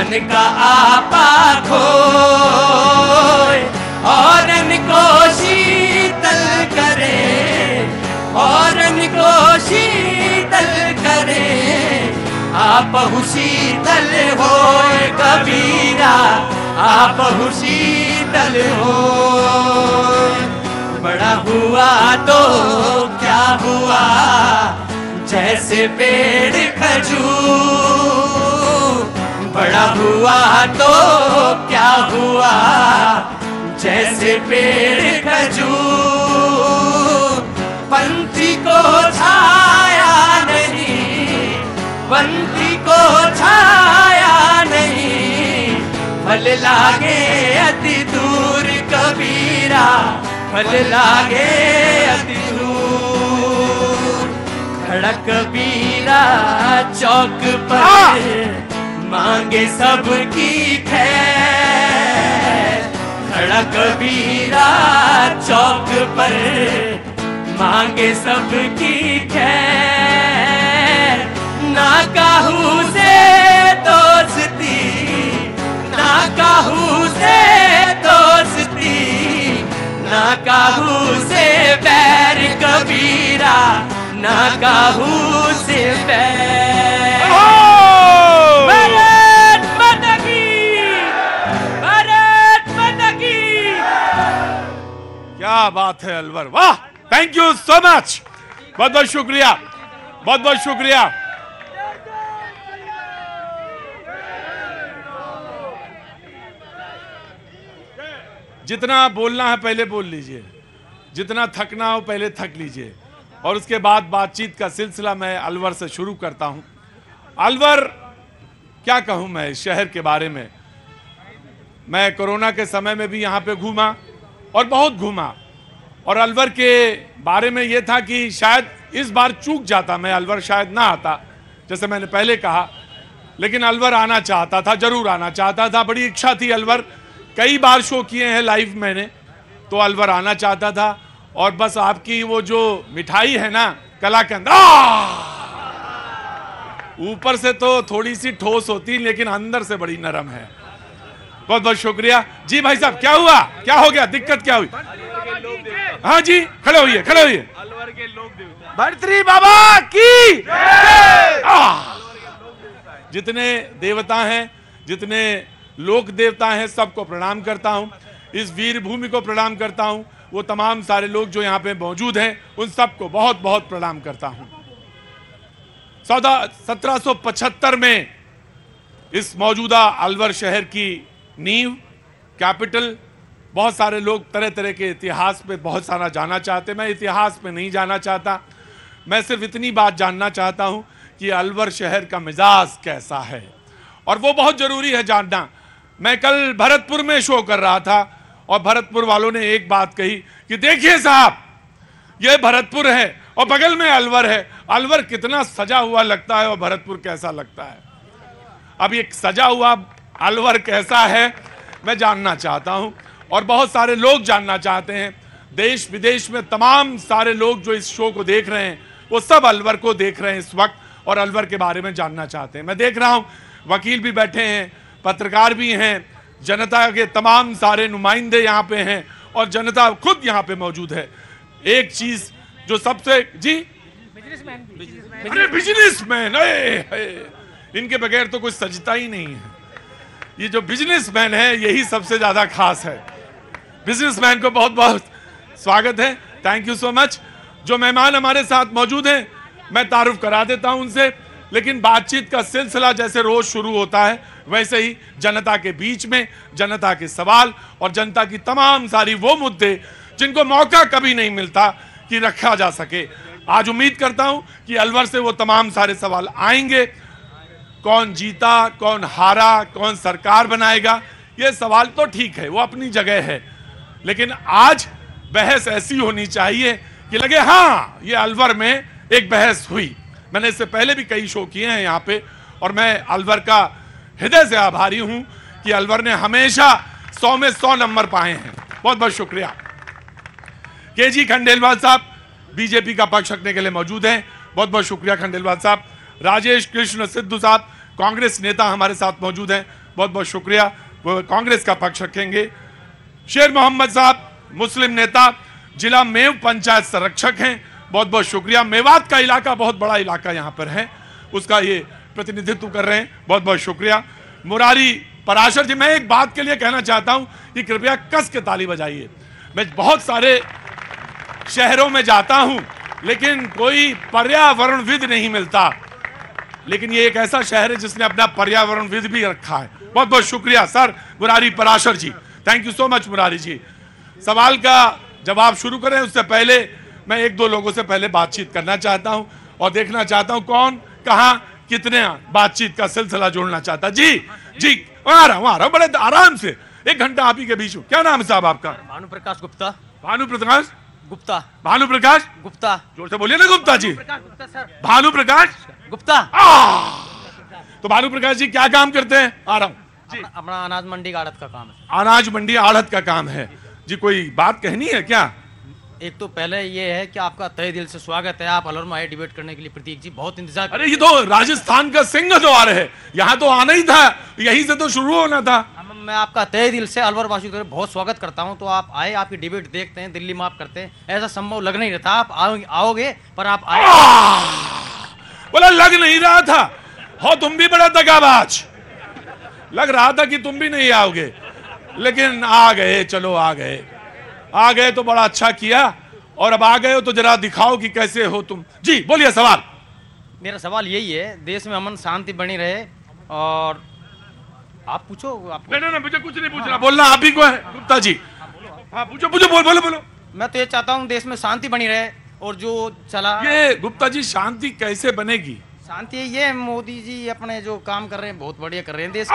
मन का आपा खोए, औरन को शीतल करे, औरन को शीतल करे, आपहु शीतल होए कबीरा, आपहु शीतल होए। बड़ा हुआ तो क्या हुआ, जैसे पेड़ खजूर, बड़ा हुआ तो क्या हुआ, जैसे पेड़ खजूर। पंथी को छाया नहीं, पंथी को छाया नहीं, फल लागे अति दूर कबीरा, फल लागे अति दूर। खड़ा कबीरा चौक पर मांगे सबकी खैर, खड़ा कबीरा चौक पर मांगे सबकी खैर। ना काहू से दोस्ती, ना काहू से दोस्ती, ना काहू से बैर कबीरा, ना काहू से बैर। भारत माता की, भारत माता की। क्या बात है अलवर, वाह, थैंक यू सो मच, बहुत बहुत शुक्रिया, बहुत बहुत शुक्रिया। जितना बोलना है पहले बोल लीजिए, जितना थकना हो पहले थक लीजिए, और उसके बाद बातचीत का सिलसिला मैं अलवर से शुरू करता हूं। अलवर, क्या कहूं मैं इस शहर के बारे में। मैं कोरोना के समय में भी यहां पे घूमा और बहुत घूमा, और अलवर के बारे में यह था कि शायद इस बार चूक जाता, मैं अलवर शायद ना आता, जैसे मैंने पहले कहा, लेकिन अलवर आना चाहता था, जरूर आना चाहता था, बड़ी इच्छा थी। अलवर कई बार शो किए हैं लाइव मैंने, तो अलवर आना चाहता था। और बस आपकी वो जो मिठाई है ना कलाकंद, ऊपर से तो थोड़ी सी ठोस होती, लेकिन अंदर से बड़ी नरम है। बहुत बहुत शुक्रिया जी। भाई साहब, क्या हुआ, क्या हो गया, दिक्कत क्या हुई? हाँ जी, खड़े होइए, खड़े होइए। अलवर के लोक देवता भर्तृहरि बाबा की जितने देवता हैं, जितने लोक देवता हैं, सबको प्रणाम करता हूं। इस वीर भूमि को प्रणाम करता हूं। वो तमाम सारे लोग जो यहाँ पे मौजूद हैं, उन सबको बहुत बहुत प्रणाम करता हूं। 1775 में इस मौजूदा अलवर शहर की नींव, कैपिटल, बहुत सारे लोग तरह तरह के इतिहास पे बहुत सारा जानना चाहते। मैं इतिहास पे नहीं जाना चाहता, मैं सिर्फ इतनी बात जानना चाहता हूं कि अलवर शहर का मिजाज कैसा है, और वो बहुत जरूरी है जानना। मैं कल भरतपुर में शो कर रहा था, और भरतपुर वालों ने एक बात कही कि देखिए साहब, ये भरतपुर है और बगल में अलवर है, अलवर कितना सजा हुआ लगता है और भरतपुर कैसा लगता है। अब ये सजा हुआ अलवर कैसा है मैं जानना चाहता हूं, और बहुत सारे लोग जानना चाहते हैं। देश विदेश में तमाम सारे लोग जो इस शो को देख रहे हैं, वो सब अलवर को देख रहे हैं इस वक्त, और अलवर के बारे में जानना चाहते हैं। मैं देख रहा हूं वकील भी बैठे हैं, पत्रकार भी हैं, जनता के तमाम सारे नुमाइंदे यहाँ पे हैं, और जनता खुद यहाँ पे मौजूद है। एक चीज जो सबसे, जी, अरे बिजनेसमैन, इनके बगैर तो कुछ सजता ही नहीं है। ये जो बिजनेसमैन है, यही सबसे ज्यादा खास है। बिजनेसमैन को बहुत बहुत स्वागत है, थैंक यू सो मच। जो मेहमान हमारे साथ मौजूद हैं, मैं तारुफ करा देता हूं उनसे, लेकिन बातचीत का सिलसिला जैसे रोज शुरू होता है, वैसे ही जनता के बीच में जनता के सवाल और जनता की तमाम सारी वो मुद्दे जिनको मौका कभी नहीं मिलता कि रखा जा सके। आज उम्मीद करता हूं कि अलवर से वो तमाम सारे सवाल आएंगे। कौन जीता, कौन हारा, कौन सरकार बनाएगा, ये सवाल तो ठीक है, वो अपनी जगह है, लेकिन आज बहस ऐसी होनी चाहिए कि लगे हाँ, ये अलवर में एक बहस हुई। मैंने इससे पहले भी कई शो किए हैं यहाँ पे, और मैं अलवर का हृदय से आभारी हूं कि अलवर ने हमेशा 100 में 100 नंबर पाए हैं। बहुत बहुत शुक्रिया। केजी खंडेलवाल साहब बीजेपी का पक्ष रखने के लिए मौजूद हैं, बहुत बहुत शुक्रिया खंडेलवाल साहब। राजेश कृष्ण सिद्धू साहब कांग्रेस नेता हमारे साथ मौजूद हैं, बहुत बहुत शुक्रिया, वो कांग्रेस का पक्ष रखेंगे। शेर मोहम्मद साहब मुस्लिम नेता, जिला मेव पंचायत संरक्षक हैं, बहुत बहुत शुक्रिया। मेवात का इलाका बहुत बड़ा इलाका यहाँ पर है, उसका ये प्रतिनिधित्व कर रहे हैं, बहुत बहुत शुक्रिया। मुरारी पराशर जी, मैं एक बात के लिए कहना चाहता हूं कि कृपया कस के ताली बजाइए। मैं बहुत सारे शहरों में जाता हूं लेकिन कोई पर्यावरणविद नहीं मिलता, लेकिन ये एक ऐसा शहर है जिसने अपना पर्यावरणविद भी रखा है। बहुत बहुत शुक्रिया sir Murari Parashar ji, thank you so much Murari ji. सवाल का जवाब शुरू करें उससे पहले मैं एक दो लोगों से पहले बातचीत करना चाहता हूं और देखना चाहता हूं कौन कहां कितने बातचीत का सिलसिला जोड़ना चाहता। जी जी, आ रहा हूं बड़े आराम से, 1 घंटा आप ही के बीच हूं। क्या नाम है साहब आपका? भानुप्रकाश गुप्ता। भानुप्रकाश गुप्ता। भानुप्रकाश गुप्ता। जोर से बोलिए ना गुप्ता जी। गुप्ता सर। भानुप्रकाश गुप्ता। तो भानुप्रकाश जी क्या काम करते हैं? आ रहा हूं। अपना अनाज मंडी आड़त का काम है। अनाज मंडी आड़त का काम है जी। कोई बात कहनी है क्या? एक तो पहले ये है कि आपका तहे दिल से स्वागत है, आप अलवर में आए डिबेट करने के लिए। प्रतीक जी बहुत इंतजार। अरे ये तो राजस्थान का सिंह द्वार है, यहाँ तो आना ही था, यहीं से तो शुरू होना था। मैं आपका तहे दिल से अलवर वासियों का बहुत स्वागत करता हूं। तो आप आए, आपकी डिबेट देखते हैं, दिल्ली में आप करते हैं, ऐसा संभव लग नहीं रहा था आप आओगे, पर आप आए। बोला लग नहीं रहा था, हो तुम भी बड़ा दगाबाज, लग रहा था कि तुम भी नहीं आओगे, लेकिन आ गए। चलो आ गए तो बड़ा अच्छा किया, और अब आ गए हो तो जरा दिखाओ कि कैसे हो तुम। जी बोलिए सवाल। मेरा सवाल यही है, देश में अमन शांति बनी रहे, और आप पूछो। आप नहीं, मुझे कुछ नहीं पूछना, बोलना आप ही को है गुप्ता जी। हाँ पूछो बोलो। मैं तो ये चाहता हूँ देश में शांति बनी रहे, और जो चला ये गुप्ता जी शांति कैसे बनेगी? शांति ये मोदी जी अपने जो काम कर रहे हैं बहुत बढ़िया कर रहे हैं देश।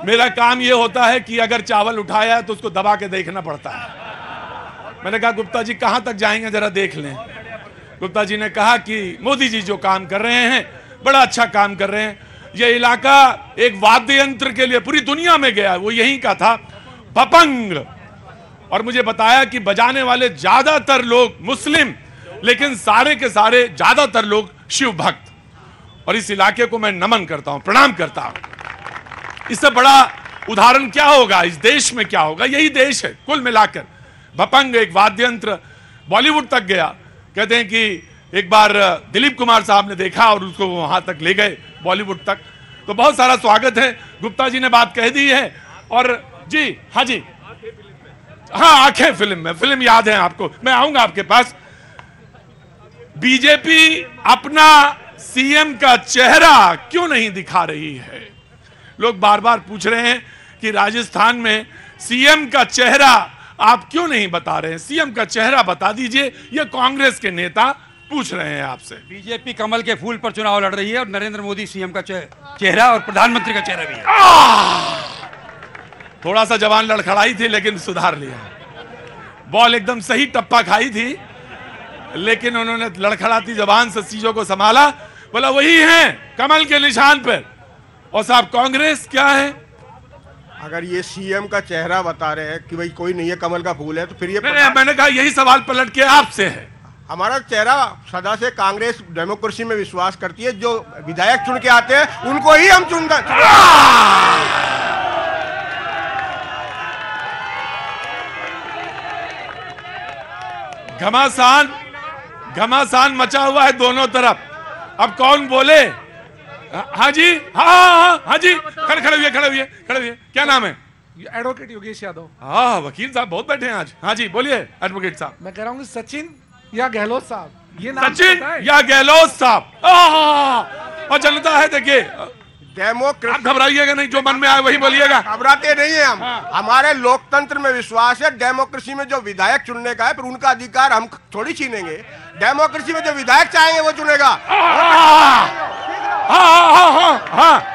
मेरा काम ये होता है कि अगर चावल उठाया तो उसको दबा के देखना पड़ता है। मैंने कहा गुप्ता जी कहां तक जाएंगे जरा देख लें। गुप्ता जी ने कहा कि मोदी जी जो काम कर रहे हैं बड़ा अच्छा काम कर रहे हैं। ये इलाका एक वाद्य यंत्र के लिए पूरी दुनिया में गया, वो यहीं का था, भपंग। और मुझे बताया कि बजाने वाले ज्यादातर लोग मुस्लिम, लेकिन सारे के सारे ज्यादातर लोग शिव भक्त। और इस इलाके को मैं नमन करता हूं, प्रणाम करता हूं। इससे बड़ा उदाहरण क्या होगा इस देश में? क्या होगा? यही देश है कुल मिलाकर। भपंग एक वाद्य यंत्र बॉलीवुड तक गया। कहते हैं कि एक बार दिलीप कुमार साहब ने देखा और उसको वहां तक ले गए, बॉलीवुड तक। तो बहुत सारा स्वागत है। गुप्ता जी ने बात कह दी है। और जी हाँ जी, हाँ आंखें फिल्म में, फिल्म याद है आपको, मैं आऊंगा आपके पास। बीजेपी अपना सीएम का चेहरा क्यों नहीं दिखा रही है? लोग बार बार पूछ रहे हैं कि राजस्थान में सीएम का चेहरा आप क्यों नहीं बता रहे हैं? सीएम का चेहरा बता दीजिए, ये कांग्रेस के नेता पूछ रहे हैं आपसे। बीजेपी कमल के फूल पर चुनाव लड़ रही है और नरेंद्र मोदी सीएम का चेहरा और प्रधानमंत्री का चेहरा भी है। थोड़ा सा जवान लड़खड़ाई थी लेकिन सुधार लिया। बॉल एकदम सही टप्पा खाई थी, लेकिन उन्होंने लड़खड़ाती जबान से चीजों को संभाला। बोला वही है कमल के निशान पर। और साहब कांग्रेस क्या है? अगर ये सीएम का चेहरा बता रहे हैं कि भाई कोई नहीं है, कमल का फूल है, तो फिर ये मैंने कहा यही सवाल पलट के आपसे है। हमारा चेहरा सदा से कांग्रेस डेमोक्रेसी में विश्वास करती है। जो विधायक चुन के आते हैं उनको ही हम चुनते। घमासान मचा हुआ है दोनों तरफ। अब कौन बोले? हाँ जी, हाँ जी, खड़े हुए। क्या नाम है? एडवोकेट योगेश यादव। हाँ वकील साहब बहुत बैठे हैं आज। हाँ जी बोलिए एडवोकेट साहब। मैं कह रहा हूँ सचिन या गहलोत साहब, ये नाम सचिन या गहलोत साहब। और जनता है देखिए, डेमोक्रेसी, आप घबराइएगा नहीं, जो मन में आए वही बोलिएगा। घबराते नहीं है हम। हमारे लोकतंत्र में विश्वास है। डेमोक्रेसी में जो विधायक चुनने का है, फिर उनका अधिकार हम थोड़ी छीनेंगे। डेमोक्रेसी में जो विधायक चाहेंगे वो चुनेगा।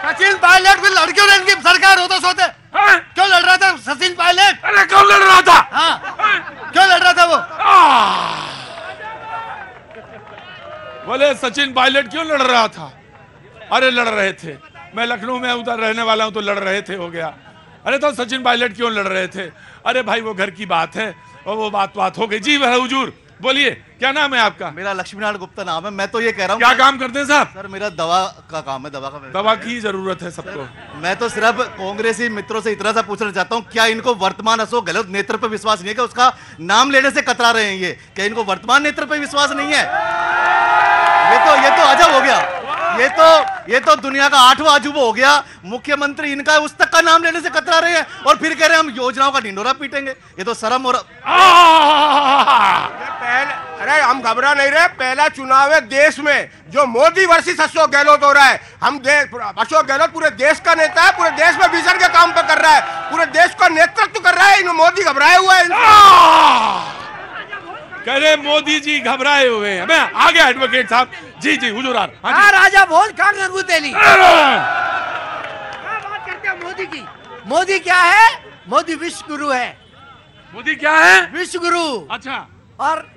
सचिन पायलट भी लड़कियों ने इनकी सरकार होते सोते क्यों लड़ रहा था सचिन पायलट? अरे कौन लड़ रहा था? क्यों लड़ रहा था वो? बोले सचिन पायलट क्यों लड़ रहा था? अरे लड़ रहे थे, मैं लखनऊ में उधर रहने वाला हूं तो लड़ रहे थे, हो गया। अरे तो सचिन पायलट क्यों लड़ रहे थे? अरे भाई वो घर की बात है और वो बात हो गई। जी हुजूर बोलिए क्या नाम है आपका? मेरा लक्ष्मीनारायण गुप्ता नाम है। मैं तो ये कह रहा हूँ क्या काम करते हैं साहब? सर मेरा दवा का काम है, दवा का व्यवसाय। दवा की जरूरत है सबको। मैं तो सिर्फ कांग्रेसी मित्रों से इतना सा पूछना चाहता हूँ, क्या इनको वर्तमान अशोक गहलोत नेतृत्व पे विश्वास नहीं है? क्या उसका नाम लेने से कतरा रहे हैं ये? क्या इनको वर्तमान नेतृत्व पे विश्वास नहीं है? ये तो अजब हो गया। ये तो दुनिया का 8वां अजूबा हो गया। मुख्यमंत्री इनका उस तक का नाम लेने से कतरा रहे हैं और फिर कह रहे हैं हम योजनाओं का ढिंडोरा पीटेंगे। ये तो शर्म और अरे हम घबरा नहीं रहे। पहला चुनाव है देश में जो मोदी वर्सेस अशोक गहलोत हो रहा है। अशोक गहलोत पूरे देश का नेता है, पूरे देश में विजन के काम पे कर रहा है, पूरे देश का नेतृत्व कर रहा है। इन मोदी घबराए हुए हैं। कह रहे मोदी जी घबराए हुए हैं। मैं आ गया एडवोकेट साहब। जी जी हुजूरार। हाँ राजा भोज कहाँ गंगू तेली। बात करते हैं मोदी की। मोदी क्या है? मोदी विश्व गुरु है। मोदी क्या है? विश्व गुरु। अच्छा। और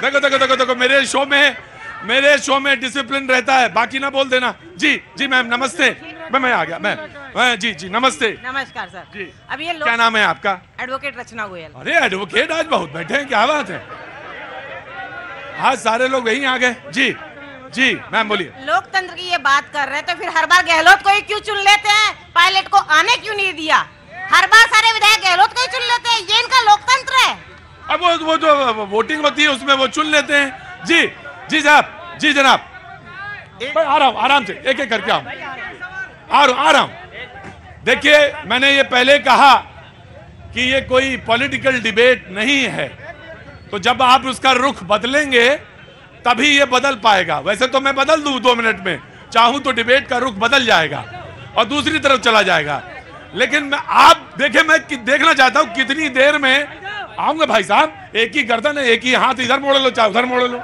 देखो देखो देखो देखो मेरे शो में डिसिप्लिन रहता है, बाकी ना बोल देना। जी जी मैम नमस्ते। मैं आ गया। मैं जी जी नमस्ते। नमस्कार सर जी। अब ये क्या नाम है आपका? एडवोकेट रचना गोयल। अरे एडवोकेट आज बहुत बैठे हैं, क्या बात है? आज सारे लोग यहीं आ गए। जी जी मैम बोलिए। लोकतंत्र की ये बात कर रहे हैं तो फिर हर बार गहलोत को ही क्यों चुन लेते हैं? पायलट को आने क्यों नहीं दिया? हर बार सारे विधायक गहलोत को ही चुन लेते हैं। ये इनका लोकतंत्र है। अब वो जो वोटिंग होती है उसमें वो चुन लेते हैं। जी जी साहब। जी जनाब। आ रहा हूँ, आराम से एक एक करके आ रहा हूँ। देखिए मैंने ये पहले कहा कि ये कोई पॉलिटिकल डिबेट नहीं है, तो जब आप उसका रुख बदलेंगे तभी ये बदल पाएगा। वैसे तो मैं बदल दूं 2 मिनट में, चाहूं तो डिबेट का रुख बदल जाएगा और दूसरी तरफ चला जाएगा। लेकिन आप देखें, मैं देखना चाहता हूं कितनी देर में आऊंगा। भाई साहब एक ही गर्दन है, एक ही हाथ, इधर मोड़ लो चाहे उधर मोड़ लो,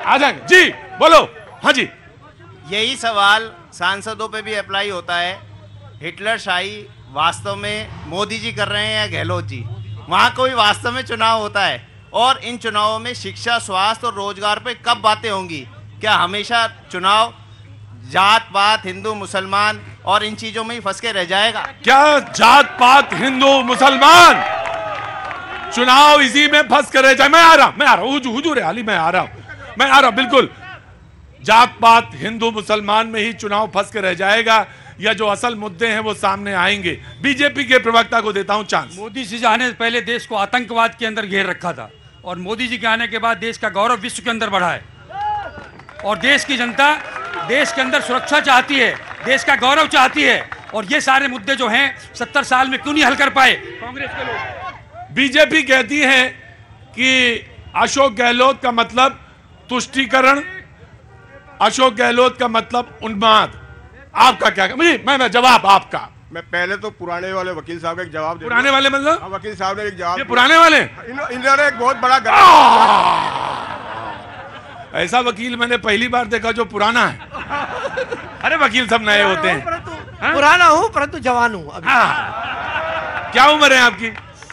आ जाएंगे। जी बोलो। हाँ जी। यही सवाल सांसदों पे भी अप्लाई होता है। हिटलर शाही वास्तव में मोदी जी कर रहे हैं या गहलोत जी? वहाँ कोई वास्तव में चुनाव होता है और इन चुनावों में शिक्षा, स्वास्थ्य और रोजगार पे कब बातें होंगी? क्या हमेशा चुनाव जात पात, हिंदू मुसलमान और इन चीजों में ही फंस के रह जाएगा? क्या जात पात, हिंदू मुसलमान, चुनाव इसी में फंस कर रह जाए? मैं आ रहा हूँ हुजूर आली, मैं आ रहा हूँ बिल्कुल। जात पात, हिंदू मुसलमान में ही चुनाव फंस के रह जाएगा या जो असल मुद्दे हैं वो सामने आएंगे? बीजेपी के प्रवक्ता को देता हूं चांस। मोदी जी आने से पहले देश को आतंकवाद के अंदर घेर रखा था और मोदी जी के आने के बाद देश का गौरव विश्व के अंदर बढ़ा है और देश की जनता देश के अंदर सुरक्षा चाहती है, देश का गौरव चाहती है। और ये सारे मुद्दे जो हैं 70 साल में क्यों नहीं हल कर पाए कांग्रेस के लोग? बीजेपी कहती है कि अशोक गहलोत का मतलब तुष्टीकरण, अशोक गहलोत का मतलब उन्माद। आपका क्या? मैं जवाब आपका। मैं पहले तो पुराने वाले वकील साहब का एक जवाब दे। पुराने वाले मतलब? वकील साहब ने एक जवाब। ये पुराने वाले इन्होंने एक बहुत बड़ा ऐसा वकील मैंने पहली बार देखा जो पुराना है। अरे वकील सब नए होते हैं। पुराना हूँ परंतु जवान हूँ। क्या उम्र है आपकी?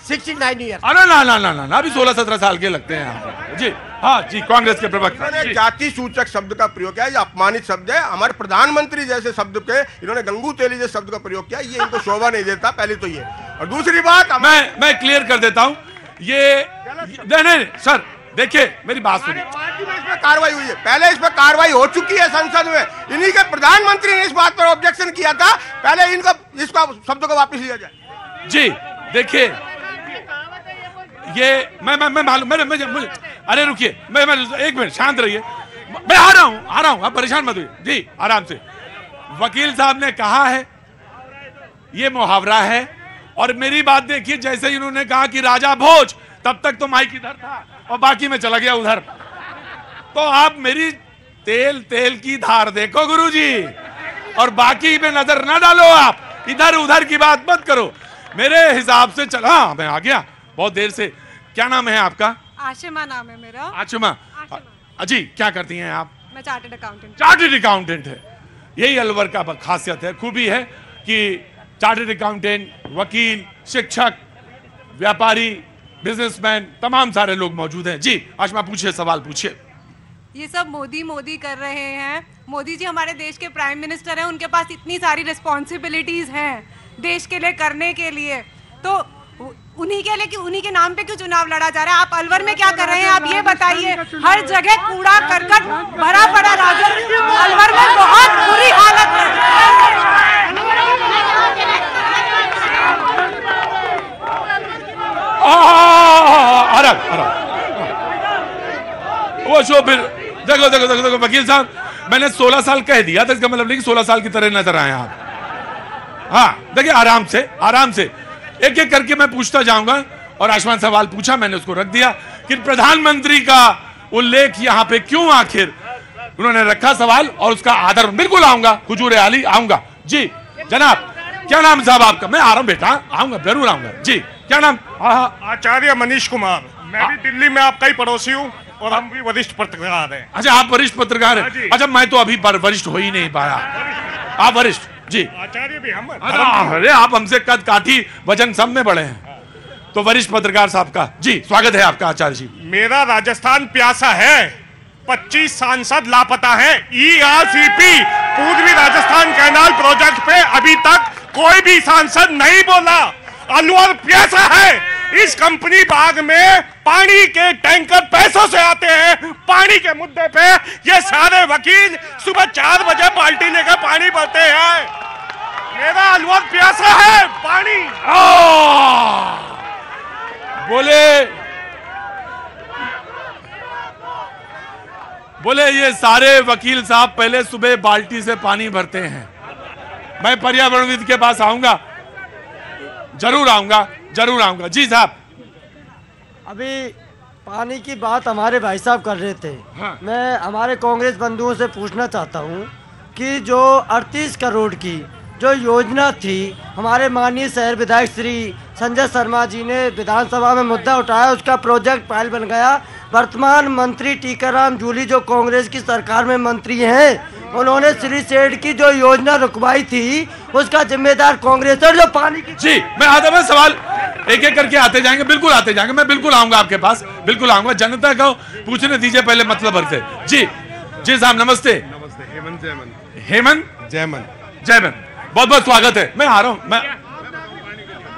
69 ईयर। अरे ना अभी 16-17 साल के लगते हैं आप। जी हाँ जी कांग्रेस के प्रवक्ता। इन्होंने जाति सूचक शब्द का प्रयोग किया, ये अपमानित शब्द है। हमारे प्रधानमंत्री जैसे शब्द के इन्होंने गंगू तेली जैसे शब्द का प्रयोग किया, ये इनको शोभा नहीं देता। पहले तो ये, और दूसरी बात मैं क्लियर कर देता हूँ। ये नहीं सर देखिए मेरी बात सुनिए। इसमें कार्रवाई हुई है, पहले इस पर कार्रवाई हो चुकी है संसद में। इन्हीं के प्रधानमंत्री ने इस बात पर ऑब्जेक्शन किया था। पहले इनका इसका शब्द को वापस लिया जाए। जी देखिए ये मैं मालूम मुझे अरे रुकिए मैं एक मिनट शांत रहिए। मैं आ रहा हूं आप परेशान मत होइए। जी आराम से। वकील साहब ने कहा है ये मुहावरा है और मेरी बात देखिए, जैसे ही उन्होंने कहा कि राजा भोज, तब तक तो माइक इधर था और बाकी में चला गया उधर। तो आप मेरी तेल की धार देखो गुरुजी, और बाकी में नजर ना डालो। आप इधर उधर की बात मत करो। मेरे हिसाब से चला मैं आ गया बहुत देर से। क्या नाम है आपका? आशिमा नाम है मेरा। आशिमा जी क्या करती हैं आप? मैं चार्टर्ड अकाउंटेंट। चार्टर्ड अकाउंटेंट है। यही अलवर का खासियत है, खूबी है कि चार्टर्ड अकाउंटेंट, वकील, शिक्षक, व्यापारी, बिजनेसमैन, तमाम सारे लोग मौजूद हैं। जी आशिमा पूछिए, सवाल पूछिए। ये सब मोदी कर रहे हैं। मोदी जी हमारे देश के प्राइम मिनिस्टर हैं, उनके पास इतनी सारी रिस्पॉन्सिबिलिटीज हैं देश के लिए करने के लिए। तो उन्हीं के लिए उन्हीं के नाम पे क्यों चुनाव लड़ा जा रहा है? आप अलवर में क्या कर रहे हैं? आप ये बताइए। हर जगह कूड़ा करकट भरा पड़ा राजस्व, अलवर में बहुत बुरी हालत है। वो शो फिर देखो देखो देखो देखो वकील साहब, मैंने 16 साल कह दिया था, इसका मतलब नहीं कि 16 साल की तरह नजर आए आप। हाँ देखिए, आराम से एक एक करके मैं पूछता जाऊंगा, और आसमान सवाल पूछा मैंने उसको रख दिया कि प्रधानमंत्री का उल्लेख यहाँ पे क्यों आखिर उन्होंने रखा सवाल, और उसका आदर बिल्कुल आऊंगा, हुजूर आली आऊंगा। जी जनाब, क्या नाम साहब आपका? मैं आ रहा हूँ बेटा, आऊंगा, जरूर आऊंगा। जी क्या नाम? आचार्य मनीष कुमार। मैं भी दिल्ली में आपका ही पड़ोसी हूँ, और हम भी वरिष्ठ पत्रकार हैं। अच्छा, आप वरिष्ठ पत्रकार हैं? अच्छा, मैं तो अभी वरिष्ठ हो ही नहीं पाया। आप वरिष्ठ? जी। आचार्य भी हम। अरे आप हमसे कद काठी वजन सब में बड़े हैं, तो वरिष्ठ पत्रकार साहब का जी स्वागत है आपका। आचार्य जी, मेरा राजस्थान प्यासा है, 25 सांसद लापता है। ERCP पूर्वी राजस्थान कैनाल प्रोजेक्ट पे अभी तक कोई भी सांसद नहीं बोला। अलवर प्यासा है। इस कंपनी बाग में पानी के टैंकर पैसों से आते हैं। पानी के मुद्दे पे ये सारे वकील सुबह 4 बजे बाल्टी लेकर पानी भरते हैं। मेरा अलवर प्यासा है पानी। बोले ये सारे वकील साहब पहले सुबह बाल्टी से पानी भरते हैं। मैं पर्यावरणविद के पास आऊंगा, जरूर आऊंगा। जी साहब, अभी पानी की बात हमारे भाई साहब कर रहे थे। हाँ। मैं हमारे कांग्रेस बंधुओं से पूछना चाहता हूँ कि जो 38 करोड़ की जो योजना थी, हमारे माननीय शहर विधायक श्री संजय शर्मा जी ने विधानसभा में मुद्दा उठाया, उसका प्रोजेक्ट फाइल बन गया। वर्तमान मंत्री टीकाराम जूली जो कांग्रेस की सरकार में मंत्री हैं, उन्होंने श्री सेठ की जो योजना रुकवाई थी, उसका जिम्मेदार कांग्रेस है। जो पानी की जी, मैं आता मैं सवाल एक एक करके आते जाएंगे, बिल्कुल आते जाएंगे। मैं बिल्कुल आऊंगा आपके पास, बिल्कुल आऊंगा। जनता को पूछने दीजिए पहले मतलब भर से। जी साहब नमस्ते। हेमंत जयमन, बहुत बहुत स्वागत है। मैं आ रहा हूं। मैं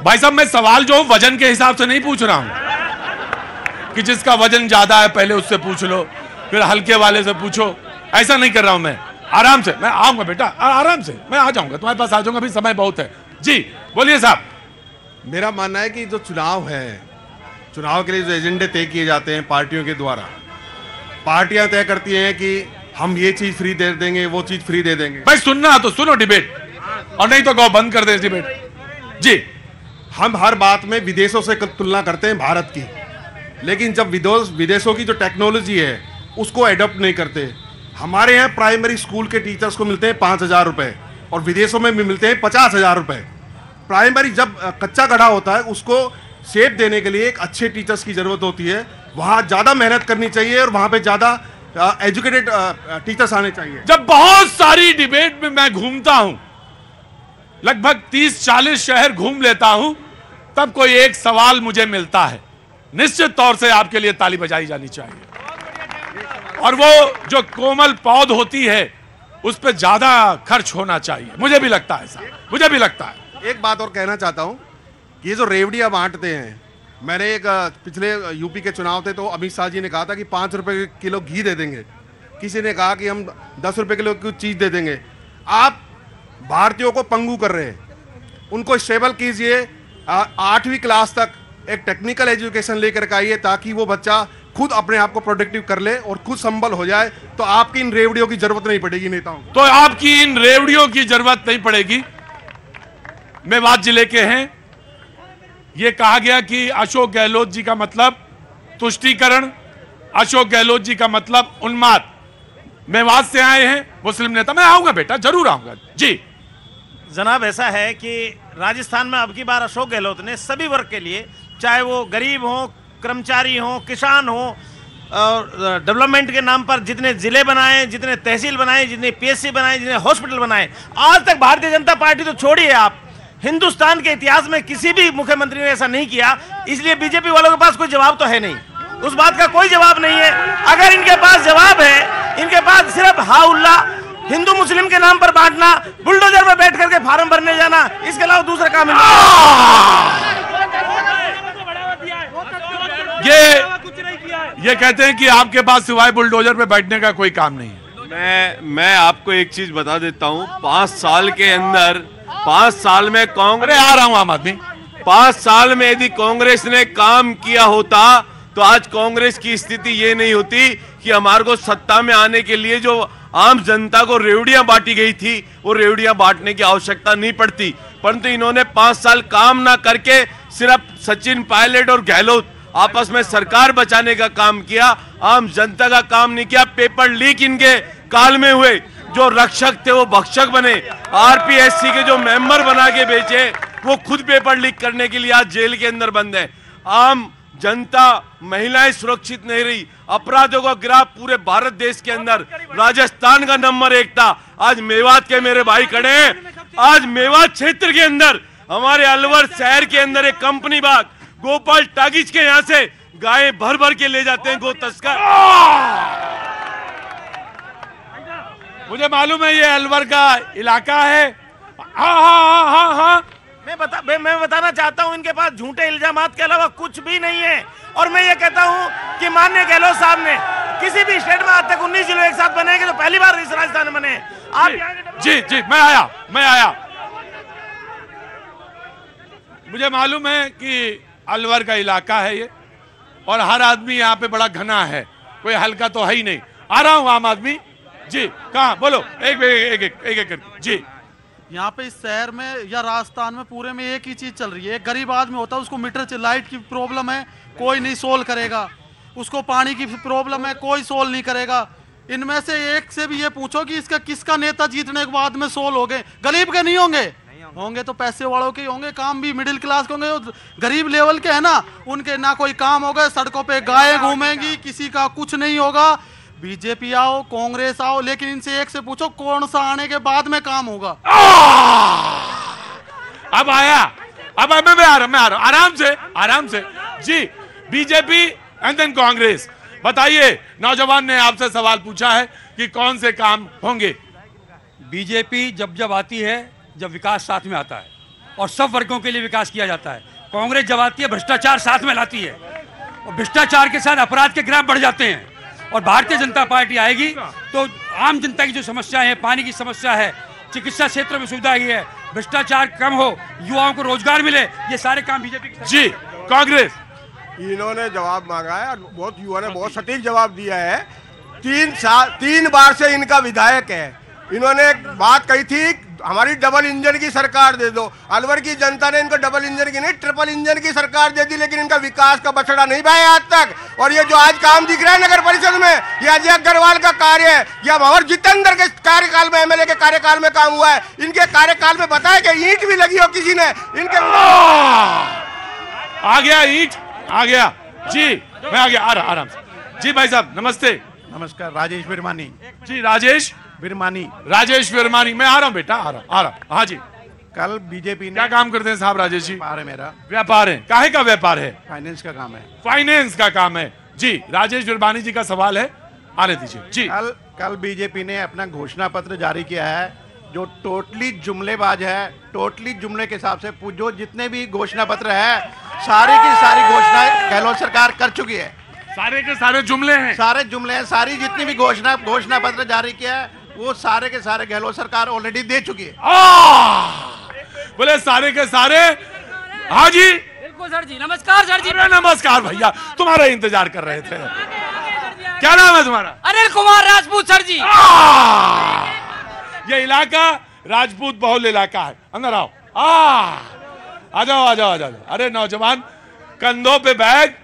भाई साहब, मैं सवाल जो वजन के हिसाब से नहीं पूछ रहा हूं कि जिसका वजन ज्यादा है पहले उससे पूछ लो, फिर हल्के वाले से पूछो, ऐसा नहीं कर रहा हूं। मैं आराम से, मैं आऊंगा बेटा, आराम से मैं आ जाऊंगा, तुम्हारे पास आ जाऊंगा, अभी समय बहुत है। जी बोलिए साहब। मेरा मानना है कि जो चुनाव है, चुनाव के लिए जो एजेंडे तय किए जाते हैं पार्टियों के द्वारा, पार्टियां तय करती हैं कि हम ये चीज फ्री दे देंगे, वो चीज फ्री दे देंगे। भाई सुनना तो सुनो डिबेट, और नहीं तो कहो बंद कर दे डिबेट। जी, हम हर बात में विदेशों से तुलना करते हैं भारत की, लेकिन जब विदेशों की जो टेक्नोलॉजी है उसको एडॉप्ट नहीं करते। हमारे यहाँ प्राइमरी स्कूल के टीचर्स को मिलते हैं 5,000 रुपए, और विदेशों में भी मिलते हैं 50,000 रुपए। प्राइमरी जब कच्चा गढ़ा होता है, उसको शेप देने के लिए एक अच्छे टीचर्स की जरूरत होती है। वहाँ ज़्यादा मेहनत करनी चाहिए, और वहाँ पे ज़्यादा एजुकेटेड टीचर्स आने चाहिए। जब बहुत सारी डिबेट में मैं घूमता हूं, लगभग 30-40 शहर घूम लेता हूं, तब कोई एक सवाल मुझे मिलता है, निश्चित तौर से आपके लिए ताली बजाई जानी चाहिए। और वो जो कोमल पौध होती है उस पर ज्यादा खर्च होना चाहिए, मुझे भी लगता है साहब, मुझे भी लगता है। एक बात और कहना चाहता हूं कि ये जो रेवड़ियां बांटते हैं, मैंने एक पिछले यूपी के चुनाव थे तो अमित शाह जी ने कहा था कि 5 रुपए किलो घी दे देंगे, किसी ने कहा कि हम 10 रुपए किलो की चीज दे देंगे। आप भारतीयों को पंगु कर रहे हैं, उनको स्टेबल कीजिए। 8वीं क्लास तक एक टेक्निकल एजुकेशन लेकर आइए, ताकि वो बच्चा खुद अपने आप को प्रोडक्टिव कर ले और खुद संबल हो जाए। तो आपकी इन रेवड़ियों की जरूरत नहीं पड़ेगी नेताओं को। तो आपकी इन रेवड़ियों की जरूरत नहीं पड़ेगी। मेवात जिले के हैं, यह कहा गया कि अशोक गहलोत जी का मतलब तुष्टीकरण, अशोक गहलोत जी का मतलब उन्माद। मेवात से आए हैं मुस्लिम नेता। मैं आऊंगा बेटा, जरूर आऊंगा। जी जनाब, ऐसा है कि राजस्थान में अब की बार अशोक गहलोत ने सभी वर्ग के लिए, चाहे वो गरीब हो, कर्मचारी हो, किसान हो, और डेवलपमेंट के नाम पर जितने जिले बनाए, जितने तहसील बनाए, जितने PSC बनाए, जितने हॉस्पिटल बनाए, आज तक भारतीय जनता पार्टी तो छोड़िए आप, हिंदुस्तान के इतिहास में किसी भी मुख्यमंत्री ने ऐसा नहीं किया। इसलिए बीजेपी वालों के पास कोई जवाब तो है नहीं, उस बात का कोई जवाब नहीं है। अगर इनके पास जवाब है, इनके पास सिर्फ हाउल्ला, हिंदू मुस्लिम के नाम पर बांटना, बुलडोजर में बैठ करके फार्म भरने जाना, इसके अलावा दूसरा काम नहीं। ये कहते हैं कि आपके पास सिवाय बुलडोजर पे बैठने का कोई काम नहीं है। मैं आपको एक चीज बता देता हूं, 5 साल के अंदर, 5 साल में कांग्रेस, आ रहा हूं आम आदमी, 5 साल में यदि कांग्रेस ने काम किया होता तो आज कांग्रेस की स्थिति ये नहीं होती कि हमारे को सत्ता में आने के लिए जो आम जनता को रेवड़ियां बांटी गई थी वो रेवड़ियां बांटने की आवश्यकता नहीं पड़ती। परंतु इन्होंने 5 साल काम ना करके सिर्फ सचिन पायलट और गहलोत आपस में सरकार बचाने का काम किया, आम जनता का काम नहीं किया। पेपर लीक इनके काल में हुए, जो रक्षक थे वो भक्षक बने, आरपीएससी के जो मेंबर बना के बेचे वो खुद पेपर लीक करने के लिए आज जेल के अंदर बंद है। आम जनता, महिलाएं सुरक्षित नहीं रही, अपराधों का ग्राफ पूरे भारत देश के अंदर राजस्थान का नंबर 1 था। आज मेवात के मेरे भाई खड़े हैं, आज मेवात क्षेत्र के अंदर हमारे अलवर शहर के अंदर एक कंपनी बाग गोपाल टागिज के यहां से गायें भर भर के ले जाते हैं गो तस्कर। मुझे मालूम है ये अलवर का इलाका है। हाँ। मैं बताना चाहता हूं, इनके पास झूठे इल्जामात के अलावा कुछ भी नहीं है। और मैं ये कहता हूं कि माननीय गहलोत साहब ने किसी भी स्टेट में आज तक 19 जिले एक साथ बनेंगे तो पहली बार इस राजस्थान में बने। जी मैं आया। मुझे मालूम है कि अलवर का इलाका है ये, और हर आदमी यहाँ पे बड़ा घना है, कोई हल्का तो है ही नहीं। आ रहा हूँ आम आदमी जी, कहाँ बोलो, एक करके जी। यहाँ पे इस शहर में या राजस्थान में पूरे में एक ही चीज चल रही है। एक गरीब आदमी होता है, उसको मीटर लाइट की प्रॉब्लम है, कोई नहीं सोल्व करेगा। उसको पानी की प्रॉब्लम है, कोई सोल्व नहीं करेगा। इनमें से एक से भी ये पूछो कि इसका किसका नेता जीतने के बाद में सोल्व हो गए। गरीब के नहीं होंगे तो पैसे वालों के होंगे, काम भी मिडिल क्लास के होंगे। गरीब लेवल के है ना, उनके ना कोई काम होगा, सड़कों पे गायें घूमेंगी, किसी का कुछ नहीं होगा। बीजेपी आओ, कांग्रेस आओ, लेकिन इनसे एक से पूछो कौन सा आने के बाद में काम होगा। अब आया, अब मैं आ रहा हूं आराम से जी। बीजेपी एंड देन कांग्रेस, बताइए, नौजवान ने आपसे सवाल पूछा है कि कौन से काम होंगे। बीजेपी जब आती है, जब विकास साथ में आता है और सब वर्गों के लिए विकास किया जाता है। कांग्रेस जब आती है भ्रष्टाचार साथ में लाती है, और भ्रष्टाचार के साथ अपराध के ग्राफ बढ़ जाते हैं। और भारतीय जनता पार्टी आएगी तो आम जनता की जो समस्या है, पानी की समस्या है, चिकित्सा क्षेत्र में सुविधा ही है, भ्रष्टाचार कम हो, युवाओं को रोजगार मिले, ये सारे काम बीजेपी जी। कांग्रेस, इन्होंने जवाब मांगा है और बहुत युवा ने बहुत सटीक जवाब दिया है। 3 बार से इनका विधायक है। इन्होंने एक बात कही थी, हमारी डबल इंजन की सरकार दे दो। अलवर की जनता ने इनको डबल इंजन की नहीं, ट्रिपल इंजन की सरकार दे दी, लेकिन इनका विकास का बछड़ा नहीं भाया आज तक। और ये जो आज काम दिख रहा है नगर परिषद में, ये अजय अग्रवाल का कार्य है या भंवर जितेंद्र के कार्यकाल में, एमएलए के कार्यकाल में काम हुआ है। इनके कार्यकाल में बताया कि ईंट भी लगी हो किसी ने इनके। आ गया ईंट, आ गया जी, मैं आ गया, आराम से जी। भाई साहब नमस्ते। नमस्कार, राजेश बिरमानी जी। राजेश बिरमानी, मैं आ रहा हूँ बेटा, आ रहा। हाँ जी। कल बीजेपी ने, क्या काम करते हैं साहब राजेश जी? व्यापार है मेरा। व्यापार है, काहे का व्यापार है? फाइनेंस का काम है। फाइनेंस का काम है जी। राजेश बिरमानी जी का सवाल है, आने दीजिए जी। कल बीजेपी ने अपना घोषणा पत्र जारी किया है, जो टोटली जुमलेबाज है। टोटली जुमले के हिसाब से जो जितने भी घोषणा पत्र है, सारी की सारी घोषणा गहलोत सरकार कर चुकी है। सारे के सारे जुमले हैं, सारी जितनी भी घोषणा पत्र जारी किया है वो सारे के सारे गहलोत सरकार ऑलरेडी दे चुकी है। बोले सारे के सारे। हाँ जी, बिल्कुल सर जी। नमस्कार सर जी। नमस्कार भैया, तुम्हारा इंतजार कर रहे थे। क्या नाम है तुम्हारा? अनिल कुमार राजपूत सर जी। ये इलाका राजपूत बहुल इलाका है। अंदर आओ, आ जाओ। अरे नौजवान, कंधों पे बैग,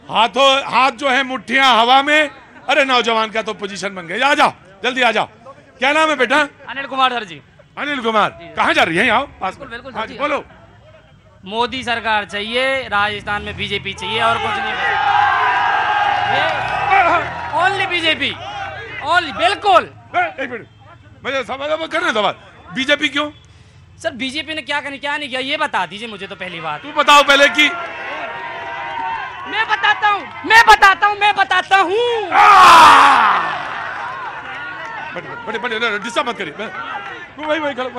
हाथ जो है मुट्ठियां हवा में। अरे नौजवान का तो पोजीशन बन गई। आ जाओ, जल्दी आ जाओ। क्या नाम है बेटा? अनिल कुमार सर जी। अनिल कुमार, कहाँ जा रही है? आओ पास में। बिल्कुल हाँ जी, बोलो। मोदी सरकार चाहिए, राजस्थान में बीजेपी चाहिए, और कुछ नहीं। ओनली बीजेपी, ओनली, बिल्कुल। एक मिनट, मुझे सवाल करना सवाल, बीजेपी क्यों? सर बीजेपी ने क्या नहीं किया, ये बता दीजिए मुझे तो पहली बात। तू बताओ पहले कि। मैं बताता हूँ। बड़े डिस्टर्ब मत करिए। वही खड़ो।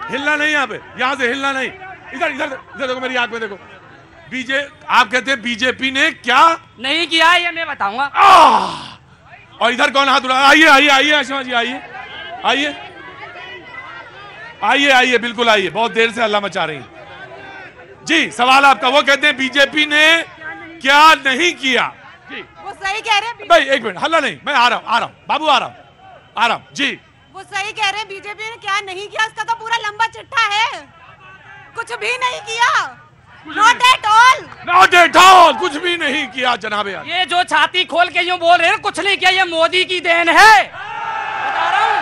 हिलना नहीं, यहाँ से हिलना नहीं। इधर देखो, मेरी आंख में देखो। आप कहते हैं बीजेपी ने क्या नहीं किया, ये मैं बताऊंगा। और इधर कौन हाथ उठा? आइए आइए आइए आशा जी, आइए आइए आइए आइए, बिल्कुल आइए, बहुत देर से हल्ला मचा रही हैं जी। सवाल आपका, वो कहते हैं बीजेपी ने क्या नहीं किया जी। वो सही कह रहे हैं भाई, एक मिनट, हल्ला नहीं, मैं आ रहा हूं बाबू, आ रहा हूं जी। वो सही कह रहे हैं, बीजेपी ने क्या नहीं किया उसका तो पूरा लंबा चिट्ठा है। कुछ भी नहीं किया, not at all, not at all, कुछ भी नहीं किया जनाब। ये जो छाती खोल के यूं बोल रहे हैं कुछ नहीं किया, ये मोदी की देन है, बता रहा हूं।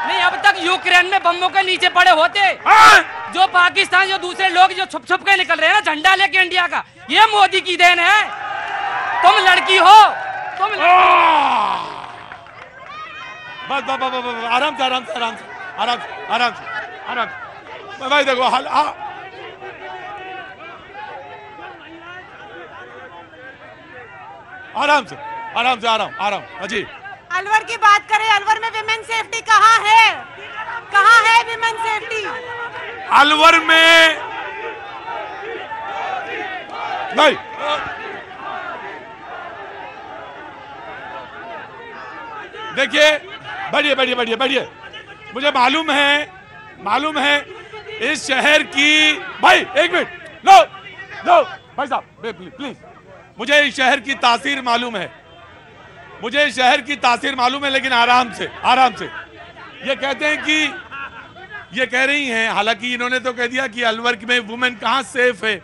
नहीं, अब तक यूक्रेन में बम्बों के नीचे पड़े होते, जो पाकिस्तान, जो दूसरे लोग जो छुप छुप के निकल रहे हैं ना झंडा लेके इंडिया का, ये मोदी की देन है। तुम लड़की हो, तुम बस आराम से आराम से आराम से आराम से आराम से आराम से भाई, देखो आराम से आराम से आराम जी। अलवर की बात करें, अलवर में विमेन सेफ्टी कहाँ है? कहाँ है विमेन सेफ्टी? अलवर में नहीं, देखिए, बढ़िए बढ़िए बढ़िए बढ़िए, मुझे मालूम है इस शहर की, भाई एक मिनट, लो भाई साहब प्लीज, मुझे इस शहर की तासीर मालूम है, मुझे इस शहर की तासीर मालूम है, लेकिन आराम से ये कहते हैं कि, ये कह रही हैं, हालांकि इन्होंने तो कह दिया कि अलवर में वुमेन कहाँ सेफ है,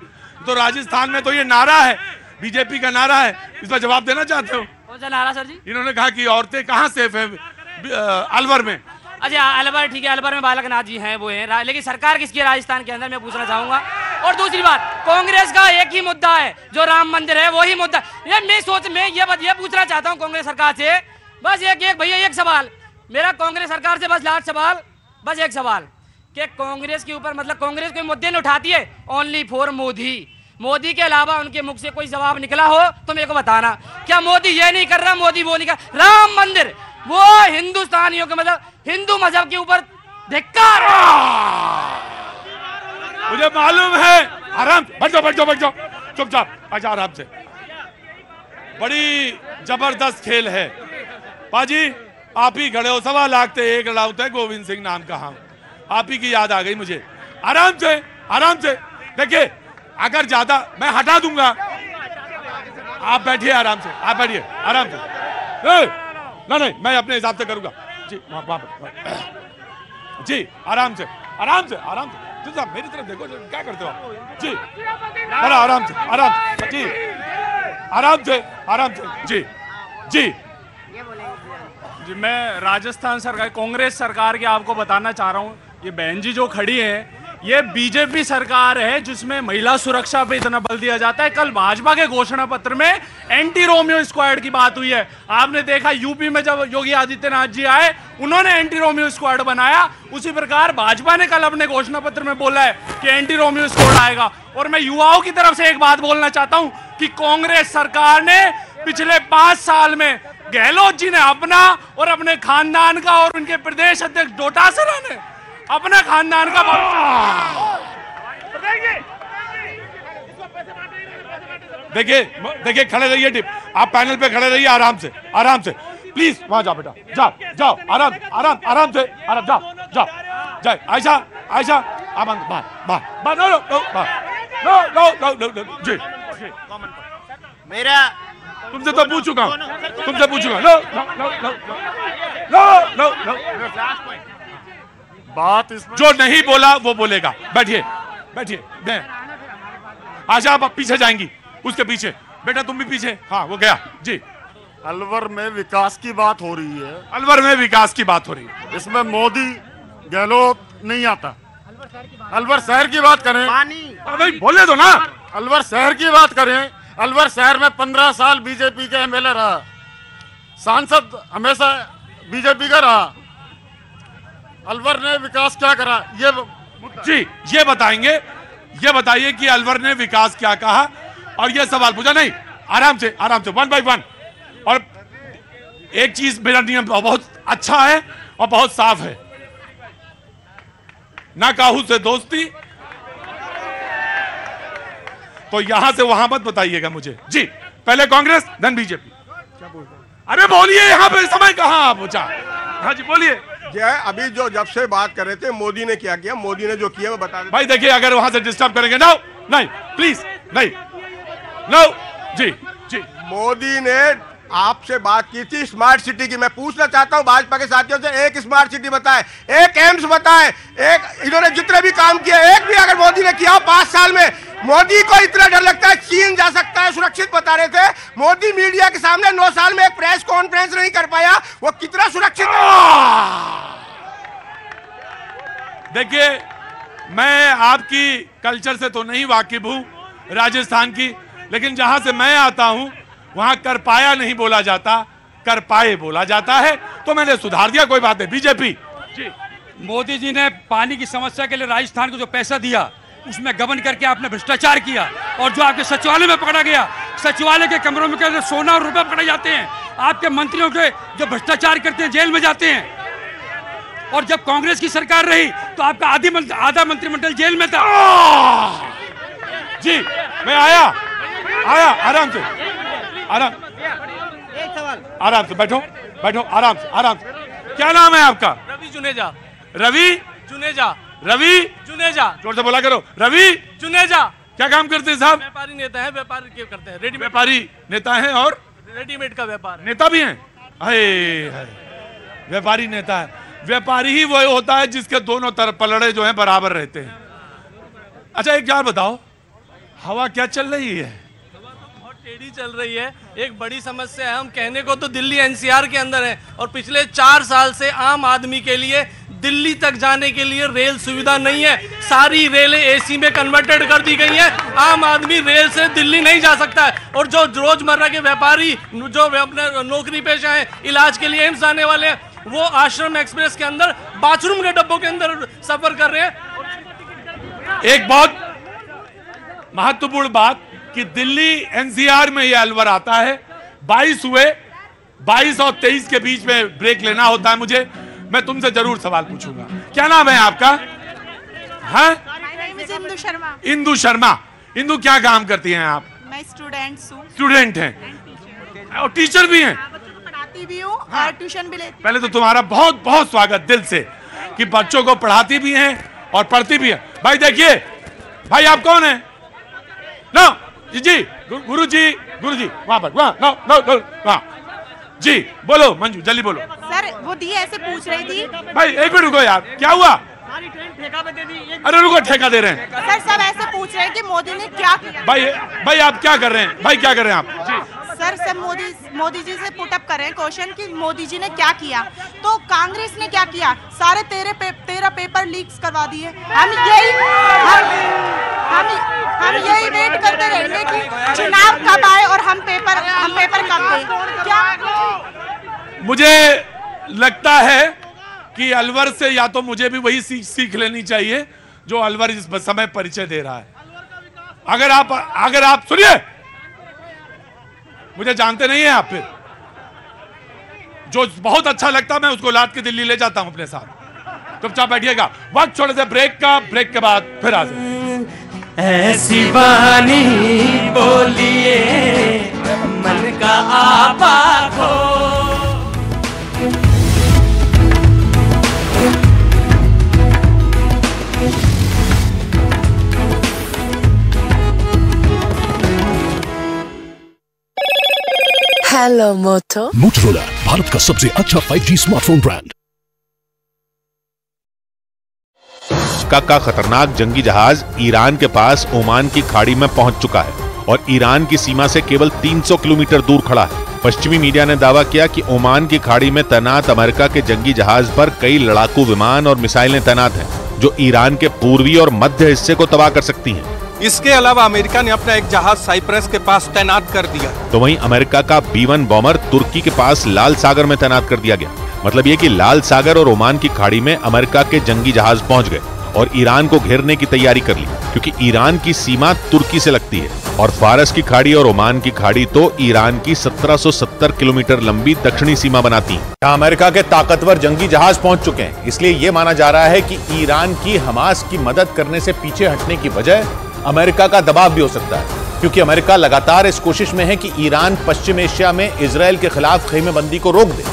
तो राजस्थान में तो ये नारा है, बीजेपी का नारा है, इस पर जवाब देना चाहते हो? कौन सा नारा सर जी? इन्होंने कहा कि औरतें कहाँ सेफ है अलवर में। अच्छा, अलवर ठीक है, अलवर में बालकनाथ जी हैं, वो हैं, लेकिन सरकार किसकी है राजस्थान के अंदर, मैं पूछना चाहूंगा। और दूसरी बात, कांग्रेस का एक ही मुद्दा है, जो राम मंदिर है, वही मुद्दा। ये मैं ये पूछना चाहता हूँ कांग्रेस सरकार से, बस एक भैया एक सवाल मेरा कांग्रेस सरकार से, बस लास्ट सवाल, बस एक सवाल, कि कांग्रेस के ऊपर, मतलब कांग्रेस कोई मुद्दे नहीं उठाती है, ओनली फॉर मोदी के अलावा उनके मुख से कोई जवाब निकला हो तो मेरे को बताना। क्या मोदी ये नहीं कर रहा, मोदी वो नहीं कर, राम मंदिर वो हिंदुस्तानियों के, मतलब हिंदू मजहब के ऊपर धिक्कार। मुझे मालूम है, आराम, बैठ जाओ चुपचाप, अच्छा आराम से। बड़ी जबरदस्त खेल है पाजी, आप ही खड़े हो, 1.25 लाख थे, एक लड़ा होता है गोविंद सिंह नाम का, हाँ आप ही की याद आ गई मुझे। आराम से देखिए, अगर ज्यादा मैं हटा दूंगा, आप बैठिए आराम से, आप बैठिए आराम से। नहीं, मैं अपने हिसाब से करूंगा जी, जी आराम से मेरी तरफ देखो, क्या करते हो आप जी, आराम से जी, आराम से जी। मैं राजस्थान सरकार, कांग्रेस सरकार की आपको बताना चाह रहा हूँ, ये बहन जी जो खड़ी है, ये बीजेपी सरकार है जिसमें महिला सुरक्षा पे इतना बल दिया जाता है। कल भाजपा के घोषणा पत्र में एंटी रोमियो स्क्वाड की बात हुई है। आपने देखा यूपी में जब योगी आदित्यनाथ जी आए, उन्होंने एंटी रोमियो स्क्वाड बनाया, उसी प्रकार भाजपा ने कल अपने घोषणा पत्र में बोला है कि एंटी रोमियो स्क्वाड आएगा। और मैं युवाओं की तरफ से एक बात बोलना चाहता हूं कि कांग्रेस सरकार ने पिछले 5 साल में गहलोत जी ने अपना और अपने खानदान का, और उनके प्रदेश अध्यक्ष डोटासरा ने अपना खानदान का, देखिए खड़े रहिए टिप, आप पैनल पे खड़े रहिए, आराम से प्लीज, वहां जाओ बेटा, जाओ आराम से जाओ। आयशा बाहर नो जी, मेरा तुमसे तो पूछ चुका हूं, नो बात इसमें जो नहीं बोला वो बोलेगा। बैठिए मैं, आशा आप पीछे जाएंगी, उसके पीछे बेटा, तुम भी पीछे, हाँ वो गया जी। अलवर में विकास की बात हो रही है, अलवर में विकास की बात हो रही है, इसमें मोदी गहलोत नहीं आता। अलवर शहर की बात करें, भाई बोले दो ना, अलवर शहर की बात करें, अलवर शहर में 15 साल बीजेपी के एमएलए रहा, सांसद हमेशा बीजेपी का रहा। अलवर ने विकास क्या करा, ये बताइए कि अलवर ने विकास क्या कहा, और ये सवाल पूछा नहीं, आराम से 1 by 1। और एक चीज मेरा नियम बहुत अच्छा है और बहुत साफ है, ना काहू से दोस्ती, तो यहां से वहां मत बताइएगा मुझे जी। पहले कांग्रेस देन बीजेपी। अरे बोलिए, यहाँ पे समय कहाँ आप पहुंचा? हाँ जी बोलिए। अभी जो जब से बात कर रहे थे मोदी ने क्या किया, मोदी ने जो किया वो बता दें। भाई देखिए, अगर वहां से डिस्टर्ब करेंगे नो, नहीं प्लीज नहीं, नो जी जी। मोदी ने आपसे बात की थी स्मार्ट सिटी की। मैं पूछना चाहता हूं भाजपा के साथियों से, एक स्मार्ट सिटी बताए, एक एम्स बताए, एक इन्होंने जितने भी काम किए एक भी अगर मोदी ने किया 5 साल में। मोदी को इतना डर लगता है चीन जा सकता है सुरक्षित बता रहे थे। मोदी मीडिया के सामने 9 साल में एक प्रेस कॉन्फ्रेंस नहीं कर पाया, वो कितना सुरक्षित है। देखिए, मैं आपकी कल्चर से तो नहीं वाकिफ हूं राजस्थान की, लेकिन जहां से मैं आता हूं वहां कर पाया नहीं बोला जाता, कर पाए बोला जाता है, तो मैंने सुधार दिया। कोई बात नहीं। बीजेपी जी। मोदी जी ने पानी की समस्या के लिए राजस्थान को जो पैसा दिया उसमें गबन करके आपने भ्रष्टाचार किया, और जो आपके सचिवालय में पकड़ा गया, सचिवालय के कमरों में कैसे सोना और रुपए पकड़े जाते हैं, आपके मंत्रियों के जो भ्रष्टाचार करते हैं जेल में जाते हैं। और जब कांग्रेस की सरकार रही तो आपका आधा मंत्रिमंडल जेल में था। जी मैं आया आराम से, आराम से बैठो बैठो, आराम से। क्या नाम है आपका? रवि जुनेजा। रवि जुनेजा। रवि जुनेजा। जोर से बोला करो। रवि जुनेजा। क्या काम करते हैं साहब? व्यापारी नेता है, व्यापार करते हैं, रेडीमेड व्यापारी नेता है और रेडीमेड का व्यापार है। नेता भी हैं? व्यापारी नेता है। व्यापारी ही वो होता है जिसके दोनों तरफ पलड़े जो हैं बराबर रहते हैं। अच्छा एक बात बताओ, हवा क्या चल रही है? टेढ़ी चल रही है। एक बड़ी समस्या है, हम कहने को तो दिल्ली एनसीआर के अंदर है, और पिछले 4 साल से आम आदमी के लिए दिल्ली तक जाने के लिए रेल सुविधा नहीं है। सारी रेलें एसी में कन्वर्टेड कर दी गई हैं। आम आदमी रेल से दिल्ली नहीं जा सकता है। और जो रोजमर्रा के व्यापारी जो अपने नौकरी पेशा है, इलाज के लिए एम्स जाने वाले हैं, वो आश्रम एक्सप्रेस के अंदर बाथरूम के डब्बों के अंदर सफर कर रहे हैं। एक बहुत महत्वपूर्ण बात कि दिल्ली एनसीआर में यह अलवर आता है। 22 हुए, 22 और 23 के बीच में ब्रेक लेना होता है मुझे। मैं तुमसे जरूर सवाल पूछूंगा। क्या नाम है आपका? हाँ? इंदु शर्मा। इंदु शर्मा। इंदु क्या काम करती हैं आप? मैं स्टूडेंट हैं और टीचर भी हैं। पढ़ाती भी हूँ और ट्यूशन भी लेती हूँ। पहले तो तुम्हारा बहुत बहुत स्वागत दिल से कि बच्चों को पढ़ाती भी हैं और पढ़ती भी हैं। भाई देखिए, भाई आप कौन है? नो जी गुरु जी वहां पर, वहां जी बोलो मंजू, जल्दी बोलो। सर वो दी ऐसे पूछ रही थी। भाई एक मिनट रुको यार, क्या हुआ? अरे रुको, ठेका दे रहे हैं सर। सब ऐसे पूछ रहे हैं कि मोदी ने क्या किया। भाई आप क्या कर रहे हैं? भाई क्या कर रहे हैं आप? जी सर सब मोदी जी से पुटअप कर रहे हैं क्वेश्चन कि मोदी जी ने क्या किया। तो कांग्रेस ने क्या किया? सारे 13 पेपर लीक्स करवा दिए। हम यही वेट करते रहेंगे कि चुनाव कब आए और हम पेपर कब दें। क्या मुझे लगता है कि अलवर से या तो मुझे भी वही सीख लेनी चाहिए जो अलवर इस समय परिचय दे रहा है। अगर आप सुनिए, मुझे जानते नहीं है आप, फिर जो बहुत अच्छा लगता है मैं उसको लाद के दिल्ली ले जाता हूं अपने साथ। चुपचाप बैठिएगा। वक्त छोड़ दे ब्रेक का, ब्रेक के बाद फिर आ जाए। ऐसी वाणी बोलिए मन का आपा खो। हेलो मोटो। मोटोरोला भारत का सबसे अच्छा 5G स्मार्टफोन ब्रांड। का खतरनाक जंगी जहाज ईरान के पास ओमान की खाड़ी में पहुंच चुका है और ईरान की सीमा से केवल 300 किलोमीटर दूर खड़ा है। पश्चिमी मीडिया ने दावा किया कि ओमान की खाड़ी में तैनात अमेरिका के जंगी जहाज पर कई लड़ाकू विमान और मिसाइलें तैनात हैं जो ईरान के पूर्वी और मध्य हिस्से को तबाह कर सकती हैं। इसके अलावा अमेरिका ने अपना एक जहाज साइप्रस के पास तैनात कर दिया। तो वहीं अमेरिका का B-1 बॉम्बर तुर्की के पास लाल सागर में तैनात कर दिया गया। मतलब ये कि लाल सागर और ओमान की खाड़ी में अमेरिका के जंगी जहाज पहुंच गए और ईरान को घेरने की तैयारी कर ली, क्योंकि ईरान की सीमा तुर्की से लगती है और फारस की खाड़ी और ओमान की खाड़ी तो ईरान की 1770 किलोमीटर लंबी दक्षिणी सीमा बनाती है। यहाँ अमेरिका के ताकतवर जंगी जहाज पहुंच चुके हैं, इसलिए ये माना जा रहा है कि ईरान की हमास की मदद करने से पीछे हटने की वजह अमेरिका का दबाव भी हो सकता है। क्योंकि अमेरिका लगातार इस कोशिश में है कि ईरान पश्चिम एशिया में इजरायल के खिलाफ खेमेबंदी को रोक दे,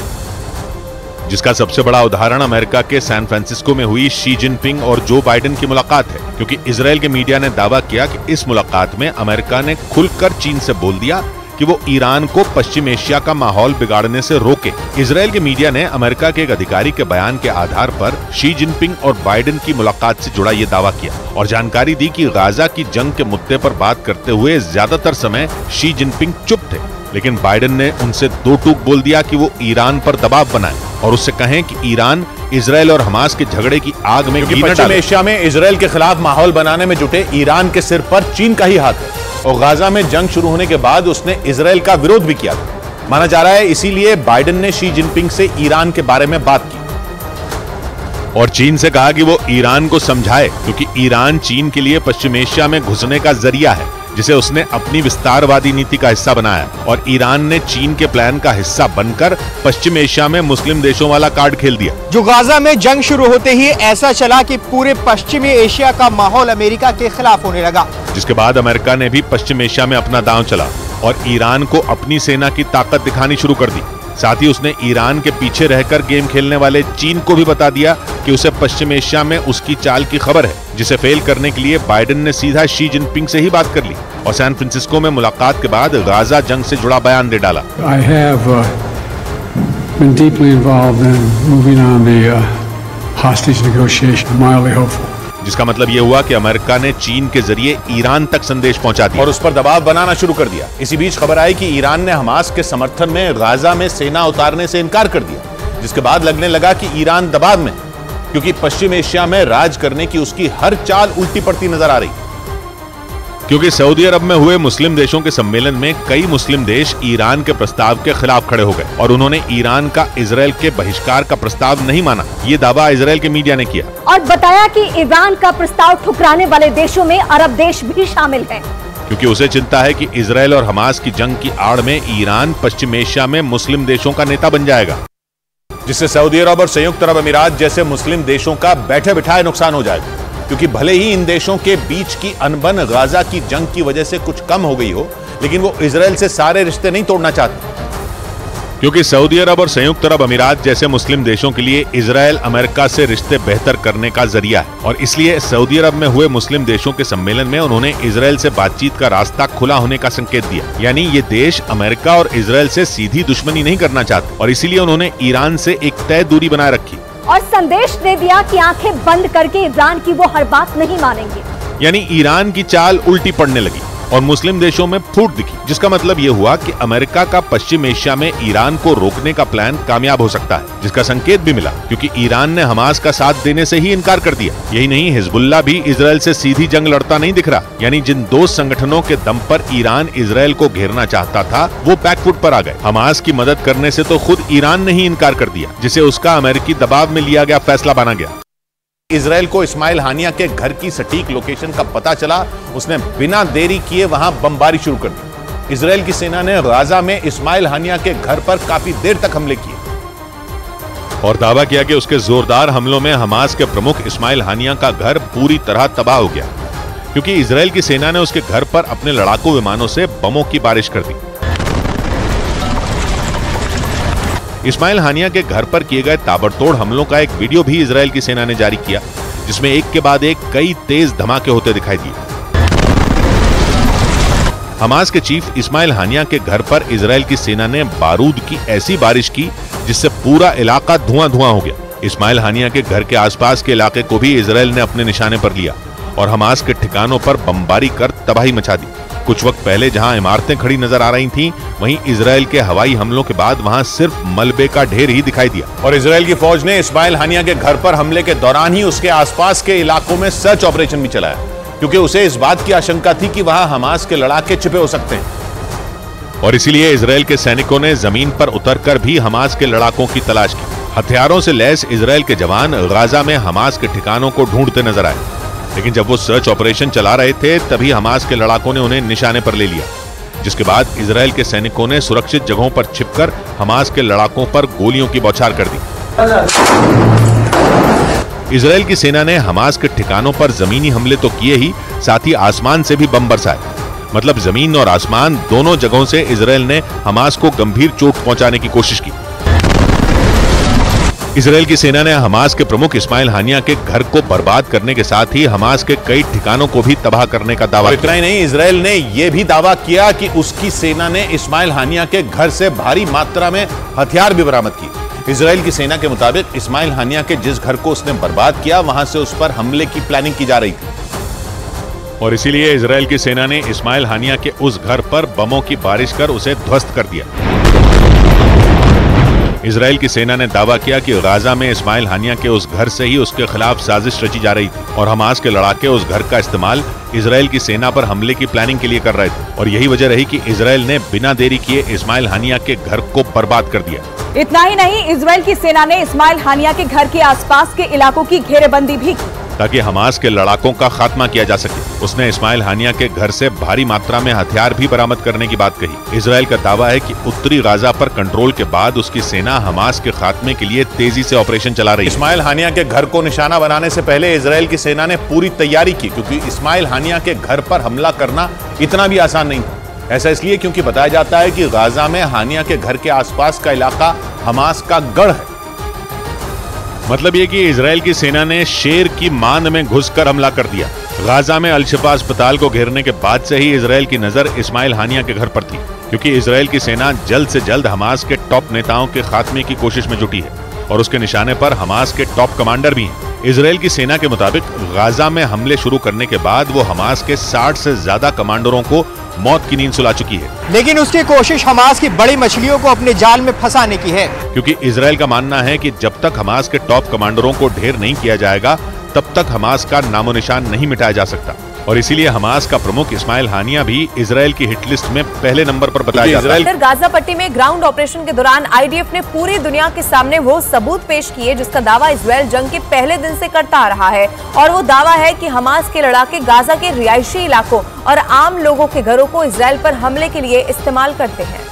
जिसका सबसे बड़ा उदाहरण अमेरिका के सैन फ्रांसिस्को में हुई शी जिनपिंग और जो बाइडेन की मुलाकात है। क्योंकि इजरायल के मीडिया ने दावा किया कि इस मुलाकात में अमेरिका ने खुलकर चीन से बोल दिया कि वो ईरान को पश्चिम एशिया का माहौल बिगाड़ने से रोके। इजरायल के मीडिया ने अमेरिका के एक अधिकारी के बयान के आधार पर शी जिनपिंग और बाइडेन की मुलाकात से जुड़ा ये दावा किया और जानकारी दी कि गाजा की जंग के मुद्दे पर बात करते हुए ज्यादातर समय शी जिनपिंग चुप थे, लेकिन बाइडेन ने उनसे दो टूक बोल दिया कि वो ईरान पर दबाव बनाए और उससे कहें कि ईरान इजरायल और हमास के झगड़े की आग में घी न डाले। पश्चिम एशिया में इजरायल के खिलाफ माहौल बनाने में जुटे ईरान के सिर पर चीन का ही हाथ है और गाजा में जंग शुरू होने के बाद उसने इजरायल का विरोध भी किया था। माना जा रहा है इसीलिए बाइडेन ने शी जिनपिंग से ईरान के बारे में बात की और चीन से कहा कि वो ईरान को समझाए, क्योंकि ईरान चीन के लिए पश्चिम एशिया में घुसने का जरिया है जिसे उसने अपनी विस्तारवादी नीति का हिस्सा बनाया और ईरान ने चीन के प्लान का हिस्सा बनकर पश्चिम एशिया में मुस्लिम देशों वाला कार्ड खेल दिया। जो गाजा में जंग शुरू होते ही ऐसा चला कि पूरे पश्चिमी एशिया का माहौल अमेरिका के खिलाफ होने लगा, जिसके बाद अमेरिका ने भी पश्चिम एशिया में अपना दांव चला और ईरान को अपनी सेना की ताकत दिखानी शुरू कर दी। साथ ही उसने ईरान के पीछे रहकर गेम खेलने वाले चीन को भी बता दिया कि उसे पश्चिम एशिया में उसकी चाल की खबर है, जिसे फेल करने के लिए बाइडेन ने सीधा शी जिनपिंग से ही बात कर ली और सैन फ्रांसिस्को में मुलाकात के बाद गाजा जंग से जुड़ा बयान दे डाला। I have been deeply involved in moving on the hostage negotiation. Mildly hopeful. जिसका मतलब ये हुआ कि अमेरिका ने चीन के जरिए ईरान तक संदेश पहुंचा दिया और उस पर दबाव बनाना शुरू कर दिया। इसी बीच खबर आई कि ईरान ने हमास के समर्थन में गाजा में सेना उतारने से इनकार कर दिया, जिसके बाद लगने लगा कि ईरान दबाव में, क्योंकि पश्चिम एशिया में राज करने की उसकी हर चाल उल्टी पड़ती नजर आ रही। क्योंकि सऊदी अरब में हुए मुस्लिम देशों के सम्मेलन में कई मुस्लिम देश ईरान के प्रस्ताव के खिलाफ खड़े हो गए और उन्होंने ईरान का इजरायल के बहिष्कार का प्रस्ताव नहीं माना। ये दावा इजरायल के मीडिया ने किया और बताया कि ईरान का प्रस्ताव ठुकराने वाले देशों में अरब देश भी शामिल हैं, क्योंकि उसे चिंता है कि इजरायल और हमास की जंग की आड़ में ईरान पश्चिम एशिया में मुस्लिम देशों का नेता बन जाएगा, जिससे सऊदी अरब और संयुक्त अरब अमीरात जैसे मुस्लिम देशों का बैठे बिठाए नुकसान हो जाएगा। क्योंकि भले ही इन देशों के बीच की अनबन गाजा की जंग की वजह से कुछ कम हो गई हो, लेकिन वो इजरायल से सारे रिश्ते नहीं तोड़ना चाहते, क्योंकि सऊदी अरब और संयुक्त अरब अमीरात जैसे मुस्लिम देशों के लिए इजरायल अमेरिका से रिश्ते बेहतर करने का जरिया है और इसलिए सऊदी अरब में हुए मुस्लिम देशों के सम्मेलन में उन्होंने इजरायल से बातचीत का रास्ता खुला होने का संकेत दिया। यानी ये देश अमेरिका और इजरायल से सीधी दुश्मनी नहीं करना चाहते और इसीलिए उन्होंने ईरान से एक तय दूरी बनाए रखी और संदेश दे दिया कि आंखें बंद करके ईरान की वो हर बात नहीं मानेंगे। यानी ईरान की चाल उल्टी पड़ने लगी और मुस्लिम देशों में फूट दिखी, जिसका मतलब ये हुआ कि अमेरिका का पश्चिम एशिया में ईरान को रोकने का प्लान कामयाब हो सकता है, जिसका संकेत भी मिला क्योंकि ईरान ने हमास का साथ देने से ही इनकार कर दिया। यही नहीं, हिजबुल्लाह भी इजरायल से सीधी जंग लड़ता नहीं दिख रहा। यानी जिन दो संगठनों के दम पर ईरान इजरायल को घेरना चाहता था वो बैकफुट पर आ गए। हमास की मदद करने से तो खुद ईरान ने ही इनकार कर दिया, जिसे उसका अमेरिकी दबाव में लिया गया फैसला माना गया। इजरायल को इस्माइल हानिया के घर की सटीक लोकेशन का पता चला, उसने बिना देरी किए वहां बमबारी शुरू कर दी। इजरायल की सेना ने गाजा में इस्माइल हानिया के घर पर काफी देर तक हमले किए और दावा किया कि उसके जोरदार हमलों में हमास के प्रमुख इस्माइल हानिया का घर पूरी तरह तबाह हो गया, क्योंकि इजरायल की सेना ने उसके घर पर अपने लड़ाकू विमानों से बमों की बारिश कर दी। इस्माइल हानिया के घर पर किए गए ताबड़तोड़ हमलों का एक वीडियो भी इजरायल की सेना ने जारी किया, जिसमें एक के बाद एक कई तेज धमाके होते दिखाई दिए। हमास के चीफ इस्माइल हानिया के घर पर इजरायल की सेना ने बारूद की ऐसी बारिश की जिससे पूरा इलाका धुआं-धुआं हो गया। इस्माइल हानिया के घर के आसपास के इलाके को भी इजरायल ने अपने निशाने पर लिया और हमास के ठिकानों पर बमबारी कर तबाही मचा दी। कुछ वक्त पहले जहां इमारतें खड़ी नजर आ रही थीं, वहीं इजरायल के हवाई हमलों के बाद वहां सिर्फ मलबे का ढेर ही दिखाई दिया और इजरायल की फौज ने इस्माइल हानिया के घर पर हमले के दौरान ही उसके आसपास के इलाकों में सर्च ऑपरेशन भी चलाया, क्योंकि उसे इस बात की आशंका थी कि वहां हमास के लड़ाके छिपे हो सकते हैं और इसीलिए इजरायल के सैनिकों ने जमीन पर उतरकर भी हमास के लड़ाकों की तलाश की। हथियारों से लैस इजरायल के जवान गाजा में हमास के ठिकानों को ढूंढते नजर आए, लेकिन जब वो सर्च ऑपरेशन चला रहे थे तभी हमास के लड़ाकों ने उन्हें निशाने पर ले लिया, जिसके बाद इजरायल के सैनिकों ने सुरक्षित जगहों पर छिपकर हमास के लड़ाकों पर गोलियों की बौछार कर दी। इजरायल की सेना ने हमास के ठिकानों पर जमीनी हमले तो किए ही, साथ ही आसमान से भी बम बरसाए। मतलब जमीन और आसमान दोनों जगहों से इजराइल ने हमास को गंभीर चोट पहुंचाने की कोशिश की। इजराइल की सेना ने हमास के प्रमुख इस्माइल हानिया के घर को बर्बाद करने के साथ ही हमास के कई ठिकानों को भी तबाह करने का दावा किया। इतना ही नहीं, इजराइल ने यह भी दावा किया कि उसकी सेना ने इस्माइल हानिया के घर से भारी मात्रा में हथियार भी बरामद किए। इजराइल की सेना के मुताबिक इस्माइल हानिया के जिस घर को उसने बर्बाद किया वहां से उस पर हमले की प्लानिंग की जा रही थी और इसीलिए इजराइल की सेना ने इस्माइल हानिया के उस घर पर बमों की बारिश कर उसे ध्वस्त कर दिया। इजराइल की सेना ने दावा किया कि गाजा में इस्माइल हानिया के उस घर से ही उसके खिलाफ साजिश रची जा रही थी और हमास के लड़ाके उस घर का इस्तेमाल इजराइल की सेना पर हमले की प्लानिंग के लिए कर रहे थे और यही वजह रही कि इजराइल ने बिना देरी किए इस्माइल हानिया के घर को बर्बाद कर दिया। इतना ही नहीं, इजराइल की सेना ने इस्माइल हानिया के घर के आसपास के इलाकों की घेरेबंदी भी की ताकि हमास के लड़ाकों का खात्मा किया जा सके। उसने इस्माइल हानिया के घर से भारी मात्रा में हथियार भी बरामद करने की बात कही। इजराइल का दावा है कि उत्तरी गाजा पर कंट्रोल के बाद उसकी सेना हमास के खात्मे के लिए तेजी से ऑपरेशन चला रही है। इस्माइल हानिया के घर को निशाना बनाने से पहले इजराइल की सेना ने पूरी तैयारी की क्योंकि इस्माइल हानिया के घर पर हमला करना इतना भी आसान नहीं था। ऐसा इसलिए क्योंकि बताया जाता है कि गाजा में हानिया के घर के आसपास का इलाका हमास का गढ़ है। मतलब ये कि इजराइल की सेना ने शेर की मांद में घुसकर हमला कर दिया। गाजा में अल शिफा अस्पताल को घेरने के बाद से ही इजराइल की नजर इस्माइल हानिया के घर पर थी क्योंकि इजराइल की सेना जल्द से जल्द हमास के टॉप नेताओं के खात्मे की कोशिश में जुटी है और उसके निशाने पर हमास के टॉप कमांडर भी हैं। इजराइल की सेना के मुताबिक गाजा में हमले शुरू करने के बाद वो हमास के 60 से ज्यादा कमांडरों को मौत की नींद सुला चुकी है। लेकिन उसकी कोशिश हमास की बड़ी मछलियों को अपने जाल में फंसाने की है क्योंकि इजराइल का मानना है कि जब तक हमास के टॉप कमांडरों को ढेर नहीं किया जाएगा तब तक हमास का नामो निशान नहीं मिटाया जा सकता और इसीलिए हमास का प्रमुख इस्माइल हानिया भी इजराइल की हिट लिस्ट में पहले नंबर पर बताया जाता है। गाजा पट्टी में ग्राउंड ऑपरेशन के दौरान आईडीएफ ने पूरी दुनिया के सामने वो सबूत पेश किए जिसका दावा इजराइल जंग के पहले दिन से करता आ रहा है और वो दावा है कि हमास के लड़ाके गाजा के रिहायशी इलाकों और आम लोगों के घरों को इजराइल पर हमले के लिए इस्तेमाल करते हैं,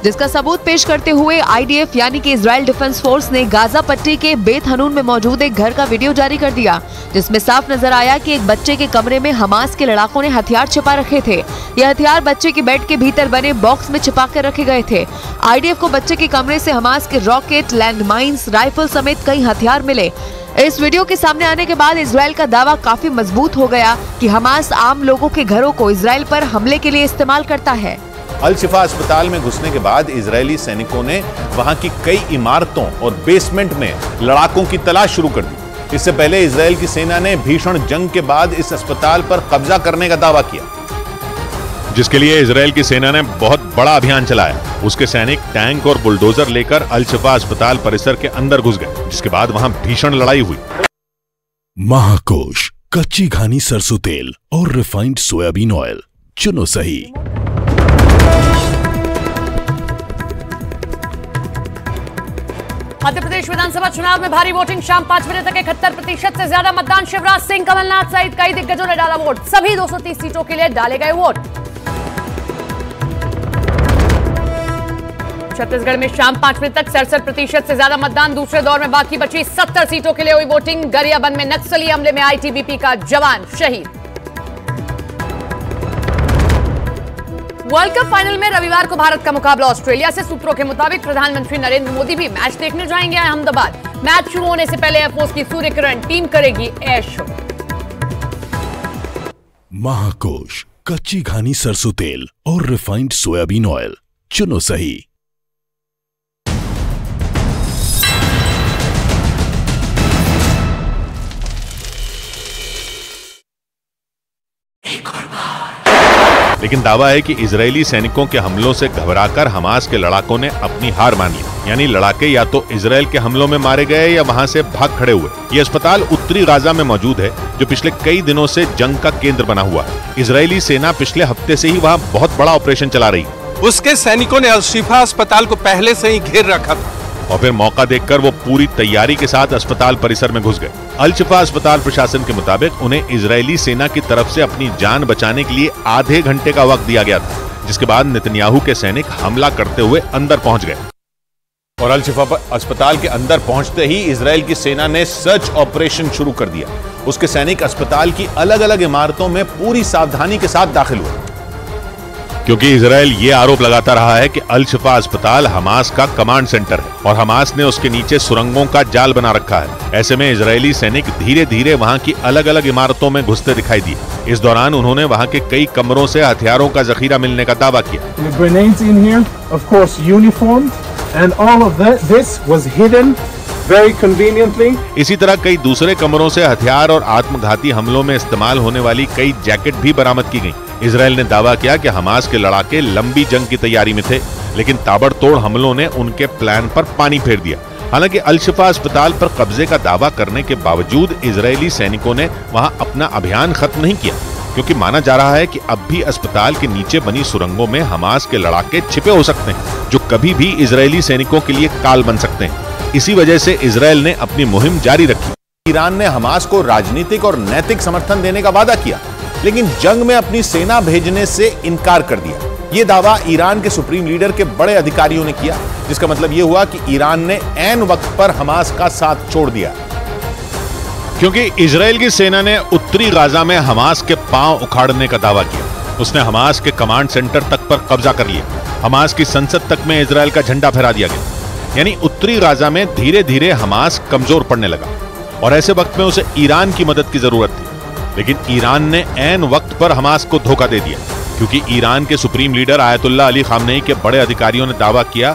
जिसका सबूत पेश करते हुए आईडीएफ यानी कि इजराइल डिफेंस फोर्स ने गाजा पट्टी के बेत हनून में मौजूद एक घर का वीडियो जारी कर दिया जिसमें साफ नजर आया कि एक बच्चे के कमरे में हमास के लड़ाकों ने हथियार छिपा रखे थे। यह हथियार बच्चे के बेड के भीतर बने बॉक्स में छिपा कर रखे गए थे। आईडीएफ को बच्चे के कमरे से हमास के रॉकेट, लैंडमाइंस, राइफल समेत कई हथियार मिले। इस वीडियो के सामने आने के बाद इजराइल का दावा काफी मजबूत हो गया कि हमास आम लोगों के घरों को इजराइल पर हमले के लिए इस्तेमाल करता है। अल शिफा अस्पताल में घुसने के बाद इजरायली सैनिकों ने वहां की कई इमारतों और बेसमेंट में लड़ाकों की तलाश शुरू कर दी। इससे पहले इजराइल की सेना ने भीषण जंग के बाद इस अस्पताल पर कब्जा करने का दावा किया जिसके लिए इजराइल की सेना ने बहुत बड़ा अभियान चलाया। उसके सैनिक टैंक और बुलडोजर लेकर अल शिफा अस्पताल परिसर के अंदर घुस गए जिसके बाद वहां भीषण लड़ाई हुई। महाकोश कच्ची घानी सरसों तेल और रिफाइंड सोयाबीन ऑयल, चुनो सही। मध्य प्रदेश विधानसभा चुनाव में भारी वोटिंग, शाम 5 बजे तक 71% से ज्यादा मतदान। शिवराज सिंह, कमलनाथ सहित कई दिग्गजों ने डाला वोट। सभी 230 सीटों के लिए डाले गए वोट। छत्तीसगढ़ में शाम 5 बजे तक 67% से ज्यादा मतदान। दूसरे दौर में बाकी बची 70 सीटों के लिए हुई वोटिंग। गरियाबंद में नक्सली हमले में आईटीबीपी का जवान शहीद। वर्ल्ड कप फाइनल में रविवार को भारत का मुकाबला ऑस्ट्रेलिया से। सूत्रों के मुताबिक प्रधानमंत्री नरेंद्र मोदी भी मैच देखने जाएंगे अहमदाबाद। मैच शुरू होने से पहले एयरफोर्स की सूर्य किरण टीम करेगी एयर शो। महाकोश कच्ची घानी सरसों तेल और रिफाइंड सोयाबीन ऑयल, चुनो सही। लेकिन दावा है कि इजरायली सैनिकों के हमलों से घबराकर हमास के लड़ाकों ने अपनी हार मान ली, यानी लड़ाके या तो इजराइल के हमलों में मारे गए या वहां से भाग खड़े हुए। ये अस्पताल उत्तरी गाजा में मौजूद है जो पिछले कई दिनों से जंग का केंद्र बना हुआ है। इजरायली सेना पिछले हफ्ते से ही वहां बहुत बड़ा ऑपरेशन चला रही है। उसके सैनिकों ने अल शिफा अस्पताल को पहले से ही घेर रखा था और फिर मौका देखकर वो पूरी तैयारी के साथ अस्पताल परिसर में घुस गए। अल शिफा अस्पताल प्रशासन के मुताबिक उन्हें इजरायली सेना की तरफ से अपनी जान बचाने के लिए आधे घंटे का वक्त दिया गया था, जिसके बाद नेतन्याहू के सैनिक हमला करते हुए अंदर पहुंच गए और अल शिफा अस्पताल के अंदर पहुंचते ही इजरायल की सेना ने सर्च ऑपरेशन शुरू कर दिया उसके सैनिक अस्पताल की अलग अलग इमारतों में पूरी सावधानी के साथ दाखिल हुए, क्योंकि इजराइल ये आरोप लगाता रहा है कि अल शिफा अस्पताल हमास का कमांड सेंटर है और हमास ने उसके नीचे सुरंगों का जाल बना रखा है। ऐसे में इजरायली सैनिक धीरे धीरे वहां की अलग अलग इमारतों में घुसते दिखाई दिए। इस दौरान उन्होंने वहां के कई कमरों से हथियारों का जखीरा मिलने का दावा किया। इसी तरह कई दूसरे कमरों से हथियार और आत्मघाती हमलों में इस्तेमाल होने वाली कई जैकेट भी बरामद की गई। इजराइल ने दावा किया कि हमास के लड़ाके लंबी जंग की तैयारी में थे, लेकिन ताबड़तोड़ हमलों ने उनके प्लान पर पानी फेर दिया। हालांकि अल शिफा अस्पताल पर कब्जे का दावा करने के बावजूद इजरायली सैनिकों ने वहां अपना अभियान खत्म नहीं किया, क्योंकि माना जा रहा है कि अब भी अस्पताल के नीचे बनी सुरंगों में हमास के लड़ाके छिपे हो सकते हैं, जो कभी भी इजरायली सैनिकों के लिए काल बन सकते हैं। इसी वजह से इजराइल ने अपनी मुहिम जारी रखी। ईरान ने हमास को राजनीतिक और नैतिक समर्थन देने का वादा किया, लेकिन जंग में अपनी सेना भेजने से इनकार कर दिया। यह दावा ईरान के सुप्रीम लीडर के बड़े अधिकारियों ने किया, जिसका मतलब यह हुआ कि ईरान ने ऐन वक्त पर हमास का साथ छोड़ दिया, क्योंकि इजराइल की सेना ने उत्तरी गाजा में हमास के पांव उखाड़ने का दावा किया। उसने हमास के कमांड सेंटर तक पर कब्जा कर लिया। हमास की संसद तक में इजराइल का झंडा फहरा दिया गया। यानी उत्तरी गाजा में धीरे धीरे हमास कमजोर पड़ने लगा और ऐसे वक्त में उसे ईरान की मदद की जरूरत थी। लेकिन ईरान ने ऐन वक्त पर हमास को धोखा दे दिया, क्योंकि ईरान के supreme leader Ayatollah Ali Khamenei के बड़े अधिकारियों ने दावा किया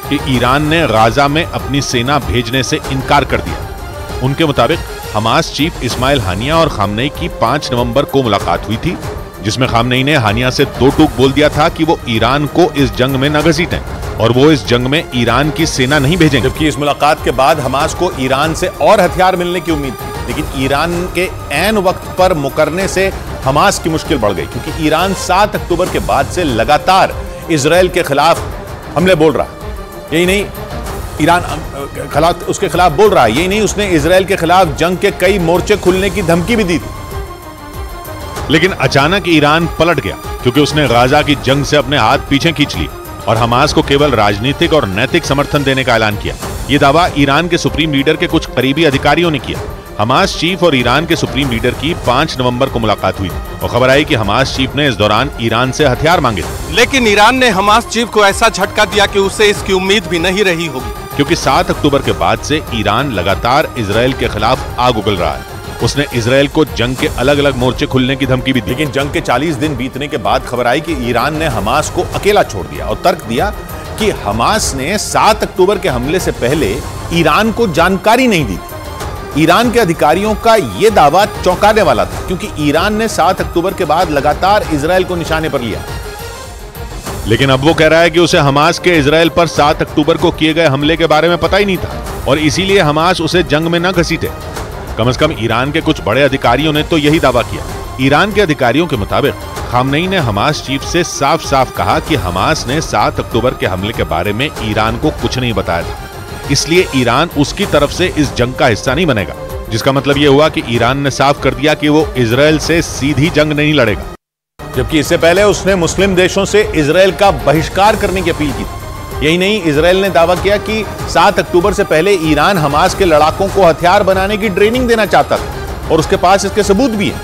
कि ईरान ने गाजा में अपनी सेना भेजने से इनकार कर दिया। उनके मुताबिक हमास चीफ इस्माइल हानिया और खामनेई की 5 नवंबर को मुलाकात हुई थी, जिसमें खामनेई ने हानिया से दो टूक बोल दिया था कि वो ईरान को इस जंग में न घसीटें और वो इस जंग में ईरान की सेना नहीं भेजेंगे। जबकि इस मुलाकात के बाद हमास को ईरान से और हथियार मिलने की उम्मीद थी, लेकिन ईरान के ऐन वक्त पर मुकरने से हमास की मुश्किल बढ़ गई, क्योंकि ईरान 7 अक्टूबर के बाद से लगातार इजराइल के खिलाफ हमले बोल रहा है। यही नहीं, ईरान उसके खिलाफ बोल रहा है, यही नहीं, उसने इजराइल के खिलाफ जंग के कई मोर्चे खुलने की धमकी भी दी थी। लेकिन अचानक ईरान पलट गया, क्योंकि उसने गाजा की जंग से अपने हाथ पीछे खींच लिए और हमास को केवल राजनीतिक और नैतिक समर्थन देने का ऐलान किया। यह दावा ईरान के सुप्रीम लीडर के कुछ करीबी अधिकारियों ने किया। हमास चीफ और ईरान के सुप्रीम लीडर की 5 नवंबर को मुलाकात हुई और खबर आई कि हमास चीफ ने इस दौरान ईरान से हथियार मांगे थे। लेकिन ईरान ने हमास चीफ को ऐसा झटका दिया कि उसे इसकी उम्मीद भी नहीं रही होगी, क्योंकि 7 अक्टूबर के बाद से ईरान लगातार इजराइल के खिलाफ आग उगल रहा है। उसने इजराइल को जंग के अलग अलग मोर्चे खुलने की धमकी भी दी। लेकिन जंग के 40 दिन बीतने के बाद खबर आई कि ईरान ने हमास को अकेला छोड़ दिया और तर्क दिया कि हमास ने 7 अक्टूबर के हमले से पहले ईरान को जानकारी नहीं दी थी। ईरान के अधिकारियों का यह दावा चौंकाने वाला था, क्योंकि ईरान ने 7 अक्टूबर के बाद लगातार इजराइल को निशाने पर लिया। लेकिन अब वो कह रहा है कि उसे हमास के इजराइल पर 7 अक्टूबर को किए गए हमले के बारे में पता ही नहीं था और इसीलिए हमास उसे जंग में न घसीटे। कम से कम ईरान के कुछ बड़े अधिकारियों ने तो यही दावा किया। ईरान के अधिकारियों के मुताबिक खामनेई ने हमास चीफ से साफ साफ कहा कि हमास ने 7 अक्टूबर के हमले के बारे में ईरान को कुछ नहीं बताया था, इसलिए ईरान उसकी तरफ से इस जंग का हिस्सा नहीं बनेगा। जिसका मतलब यह हुआ कि ईरान ने साफ कर दिया कि वो इजराइल से सीधी जंग नहीं लड़ेगा, जबकि इससे पहले उसने मुस्लिम देशों से इजराइल का बहिष्कार करने की अपील की थी। यही नहीं, इजराइल ने दावा किया कि 7 अक्टूबर से पहले ईरान हमास के लड़ाकों को हथियार बनाने की ट्रेनिंग देना चाहता था और उसके पास इसके सबूत भी हैं,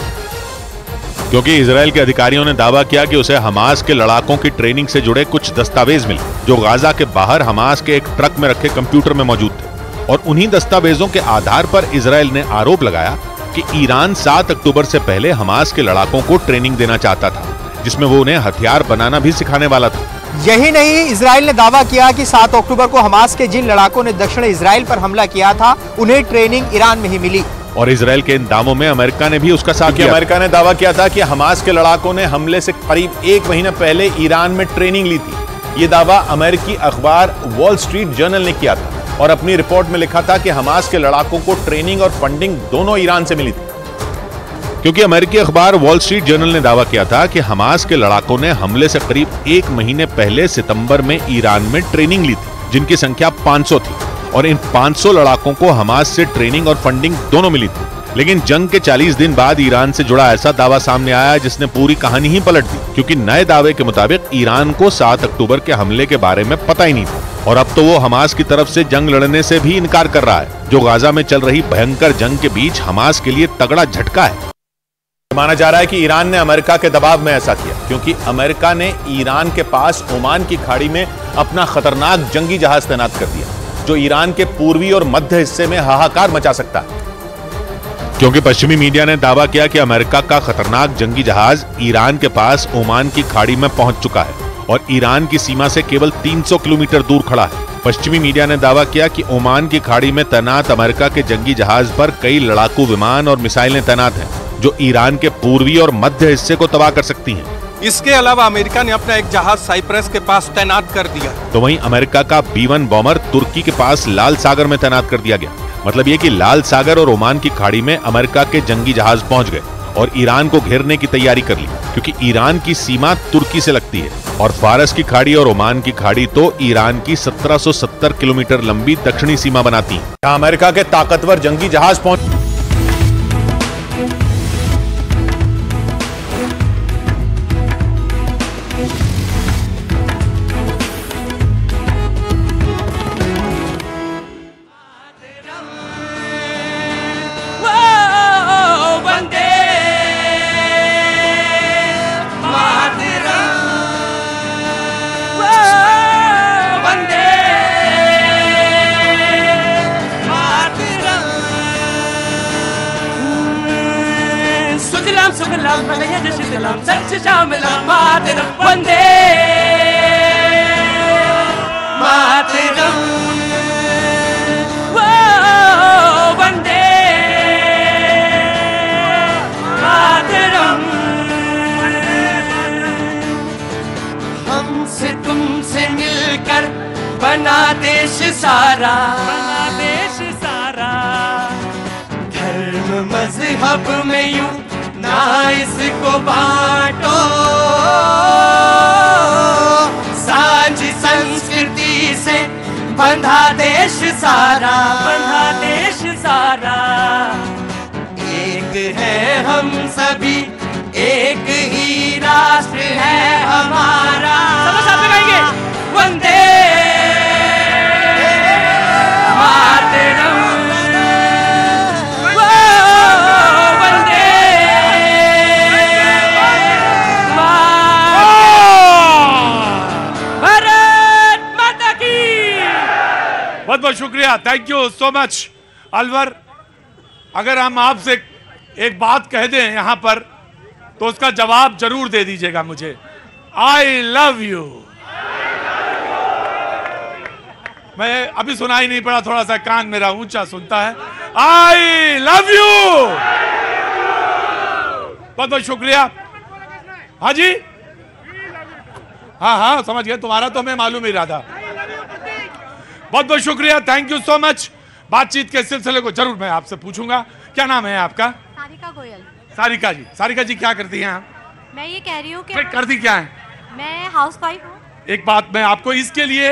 क्योंकि इजराइल के अधिकारियों ने दावा किया कि उसे हमास के लड़ाकों की ट्रेनिंग से जुड़े कुछ दस्तावेज मिले, जो गाजा के बाहर हमास के एक ट्रक में रखे कंप्यूटर में मौजूद थे। और उन्हीं दस्तावेजों के आधार पर इजराइल ने आरोप लगाया कि ईरान 7 अक्टूबर से पहले हमास के लड़ाकों को ट्रेनिंग देना चाहता था, जिसमें वो उन्हें हथियार बनाना भी सिखाने वाला था। यही नहीं, इजराइल ने दावा किया कि 7 अक्टूबर को हमास के जिन लड़ाकों ने दक्षिण इजराइल पर हमला किया था, उन्हें ट्रेनिंग ईरान में ही मिली। और इजराइल के इन दावों में अमेरिका ने भी उसका साथ दिया। अमेरिका ने दावा किया था कि हमास के लड़ाकों ने हमले से करीब 1 महीने पहले ईरान में ट्रेनिंग ली थी। ये दावा अमेरिकी अखबार वॉल स्ट्रीट जर्नल ने किया था और अपनी रिपोर्ट में लिखा था कि हमास के लड़ाकों को ट्रेनिंग और फंडिंग दोनों ईरान से मिली थी। क्योंकि अमेरिकी अखबार वॉल स्ट्रीट जर्नल ने दावा किया था कि हमास के लड़ाकों ने हमले से करीब 1 महीने पहले सितंबर में ईरान में ट्रेनिंग ली थी, जिनकी संख्या 500 थी और इन 500 लड़ाकों को हमास से ट्रेनिंग और फंडिंग दोनों मिली थी। लेकिन जंग के 40 दिन बाद ईरान से जुड़ा ऐसा दावा सामने आया जिसने पूरी कहानी ही पलट दी, क्योंकि नए दावे के मुताबिक ईरान को 7 अक्टूबर के हमले के बारे में पता ही नहीं था और अब तो वो हमास की तरफ से जंग लड़ने से भी इनकार कर रहा है, जो गाजा में चल रही भयंकर जंग के बीच हमास के लिए तगड़ा झटका है। माना जा रहा है कि ईरान ने अमेरिका के दबाव में ऐसा किया क्योंकि अमेरिका ने ईरान के पास ओमान की खाड़ी में अपना खतरनाक जंगी जहाज तैनात कर दिया, जो ईरान के पूर्वी और मध्य हिस्से में हाहाकार मचा सकता है। क्योंकि पश्चिमी मीडिया ने दावा किया कि अमेरिका का खतरनाक जंगी जहाज ईरान के पास ओमान की खाड़ी में पहुंच चुका है और ईरान की सीमा से केवल 300 किलोमीटर दूर खड़ा है। पश्चिमी मीडिया ने दावा किया कि ओमान की खाड़ी में तैनात अमेरिका के जंगी जहाज पर कई लड़ाकू विमान और मिसाइलें तैनात हैं, जो ईरान के पूर्वी और मध्य हिस्से को तबाह कर सकती हैं। इसके अलावा अमेरिका ने अपना एक जहाज साइप्रस के पास तैनात कर दिया। तो वहीं अमेरिका का B-1 बॉम्बर तुर्की के पास लाल सागर में तैनात कर दिया गया। मतलब ये कि लाल सागर और ओमान की खाड़ी में अमेरिका के जंगी जहाज पहुंच गए और ईरान को घेरने की तैयारी कर ली, क्योंकि ईरान की सीमा तुर्की से लगती है और फारस की खाड़ी और ओमान की खाड़ी तो ईरान की 1770 किलोमीटर लंबी दक्षिणी सीमा बनाती है, जहां अमेरिका के ताकतवर जंगी जहाज पहुंच। वंदे मातरम, वंदे मातरम। हमसे तुमसे मिलकर बना देश सारा, बना देश सारा। धर्म मजहब में यूं ना इसको बांटो, साझी संस्कृति से बंधा देश सारा, बंधा देश सारा। एक है हम सभी, एक ही राष्ट्र है हमारा। सब साथ में गाएंगे, वंदे मातरम, बहुत बहुत शुक्रिया, thank you so much Alwar. अगर हम आपसे एक बात कह दें यहां पर तो उसका जवाब जरूर दे दीजिएगा मुझे। I love you. मैं अभी सुनाई नहीं पड़ा, थोड़ा सा कान मेरा ऊंचा सुनता है। I love you. बहुत बहुत शुक्रिया। हाँ जी, हाँ हाँ समझ गए, तुम्हारा तो हमें मालूम ही रहा था। बहुत बहुत शुक्रिया, थैंक यू सो मच। बातचीत के सिलसिले को जरूर मैं आपसे पूछूंगा। क्या नाम है आपका? सारिका गोयल। सारिका जी, सारिका जी क्या करती हैं आप? मैं ये कह रही हूँ कि करती क्या है? मैं हाउसवाइफ हूँ। एक बात मैं आपको इसके लिए,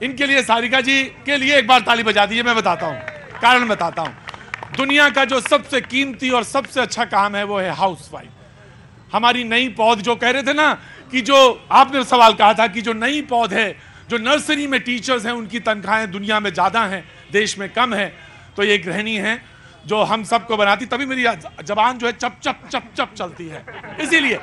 इनके लिए, सारिका जी के लिए एक बार ताली बजा दीजिए। मैं बताता हूँ, कारण बताता हूँ। दुनिया का जो सबसे कीमती और सबसे अच्छा काम है वो है हाउसवाइफ। हमारी नई पौध, जो कह रहे थे ना कि जो आपने सवाल कहा था कि जो नई पौध है, जो नर्सरी में टीचर्स हैं, उनकी तनख्वाहें दुनिया में ज़्यादा हैं, देश में कम है। तो ये गृहिणी हैं जो हम सबको बनाती, तभी मेरी जबान जो है चप चप चप चप चलती है, इसीलिए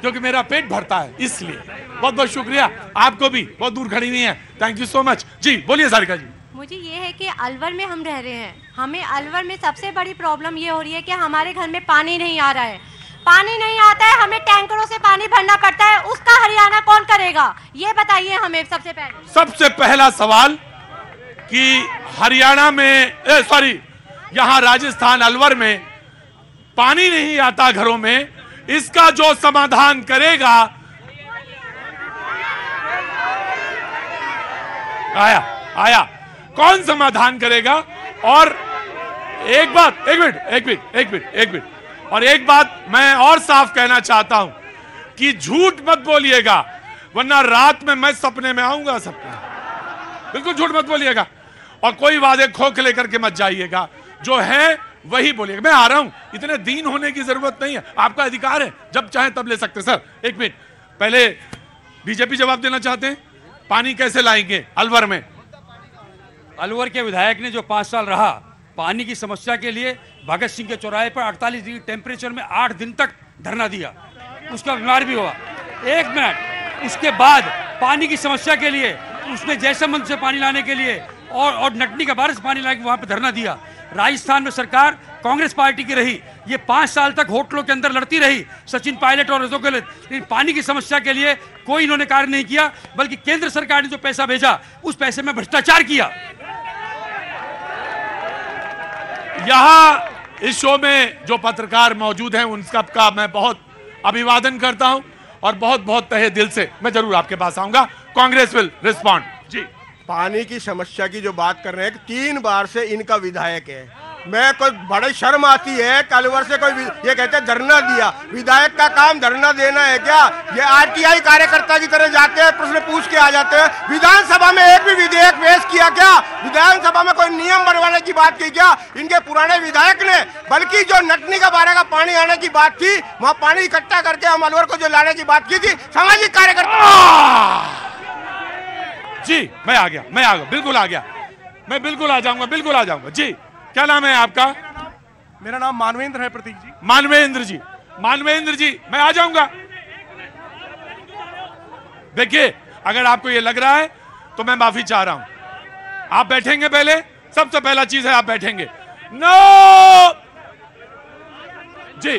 क्योंकि मेरा पेट भरता है, इसलिए। बहुत बहुत शुक्रिया, आपको भी बहुत दूर खड़ी हुई हैं, थैंक यू सो मच। जी बोलिए सारिका जी। मुझे ये है कि अलवर में हम रह रहे हैं, हमें अलवर में सबसे बड़ी प्रॉब्लम ये हो रही है कि हमारे घर में पानी नहीं आ रहा है। पानी नहीं आता है, हमें टैंकरों से पानी भरना पड़ता है, उसका हरियाणा कौन करेगा? ये बताइए हमें सबसे पहले। सबसे पहला सवाल कि हरियाणा में, सॉरी, यहाँ राजस्थान अलवर में पानी नहीं आता घरों में, इसका जो समाधान करेगा, आया आया, कौन समाधान करेगा? और एक बात, एक मिनट, और एक बात मैं और साफ कहना चाहता हूं कि झूठ मत बोलिएगा, वरना रात में मैं सपने में आऊंगा सबके। बिल्कुल झूठ मत बोलिएगा और कोई वादे खोखले करके मत जाइएगा, जो है वही बोलिएगा। मैं आ रहा हूं, इतने दीन होने की जरूरत नहीं है, आपका अधिकार है, जब चाहे तब ले सकते। सर एक मिनट, पहले बीजेपी जवाब देना चाहते हैं? पानी कैसे लाएंगे अलवर में? अलवर के विधायक ने जो 5 साल रहा, पानी की समस्या के लिए भगत सिंह के चौराहे पर 48 डिग्री टेम्परेचर में 8 दिन तक धरना दिया, उसका बीमार भी हुआ। 1 मिनट, उसके बाद पानी की समस्या के लिए उसने जैसलमेर से पानी लाने के लिए और नटनी का बारिश पानी लाने के वहां पर धरना दिया। राजस्थान में सरकार कांग्रेस पार्टी की रही, ये 5 साल तक होटलों के अंदर लड़ती रही, सचिन पायलट और अशोक गहलोत, लेकिन पानी की समस्या के लिए कोई इन्होंने कार्य नहीं किया, बल्कि केंद्र सरकार ने जो पैसा भेजा उस पैसे में भ्रष्टाचार किया। यहां इस शो में जो पत्रकार मौजूद हैं उन सबका मैं बहुत अभिवादन करता हूं और बहुत बहुत तहे दिल से मैं जरूर आपके पास आऊंगा। Congress will respond. जी, पानी की समस्या की जो बात कर रहे हैं, 3 बार से इनका विधायक है, मैं कोई बड़ी शर्म आती है कि अलवर से कोई ये कहते हैं धरना दिया। विधायक का काम धरना देना है क्या? ये आरटीआई कार्यकर्ता की तरह जाते हैं, प्रश्न पूछ के आ जाते हैं। विधानसभा में एक भी विधेयक पेश किया क्या? विधानसभा में कोई नियम बनवाने की बात की क्या इनके पुराने विधायक ने? बल्कि जो नटनी का बारे का पानी आने की बात थी, वहाँ पानी इकट्ठा करके हम अलवर को जो लाने की बात की थी, सामाजिक कार्यकर्ता। जी, मैं आ गया, बिल्कुल आ गया, मैं बिल्कुल आ जाऊंगा। जी, क्या नाम है आपका? मेरा नाम मानवेंद्र है प्रतीक जी। मानवेंद्र जी, मैं आ जाऊंगा। देखिए, अगर आपको ये लग रहा है तो मैं माफी चाह रहा हूं। आप बैठेंगे पहले, सबसे पहला चीज है आप बैठेंगे। नो जी,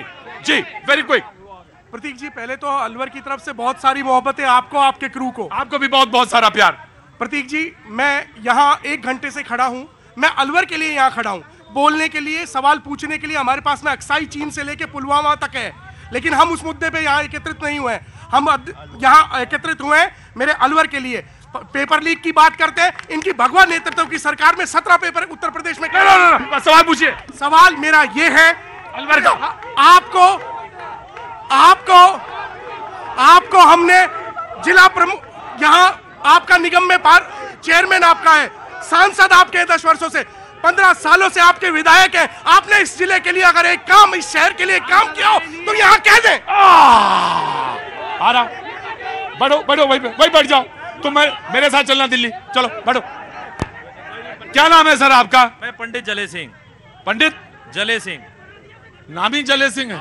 वेरी क्विक। प्रतीक जी, पहले तो अलवर की तरफ से बहुत सारी मोहब्बतें आपको, आपके क्रू को। आपको भी बहुत बहुत सारा प्यार। प्रतीक जी, मैं यहाँ 1 घंटे से खड़ा हूँ, मैं अलवर के लिए यहाँ खड़ा हूँ, बोलने के लिए, सवाल पूछने के लिए। हमारे पास में अक्साई चीन से लेके पुलवामा तक है, लेकिन हम उस मुद्दे पे यहाँ एकत्रित नहीं हुए। हम यहाँ एकत्रित हुए मेरे अलवर के लिए। पेपर लीक की बात करते हैं, इनकी भगवा नेतृत्व की सरकार में 17 पेपर उत्तर प्रदेश में। सवाल पूछिए। सवाल मेरा ये है अलवर का, आपको हमने जिला प्रमुख, यहाँ आपका निगम में चेयरमैन आपका है, सांसद आपके 10 वर्षों से, 15 सालों से आपके विधायक है। आपने इस जिले के लिए अगर एक काम, इस शहर के लिए काम किया हो तो यहाँ कह दे। आ रहा, बढ़ो वही बैठ जाओ। तुम मेरे साथ चलना दिल्ली, चलो बढ़ो। क्या नाम है सर आपका? मैं पंडित जले सिंह। पंडित जले सिंह, नाम ही जले सिंह है।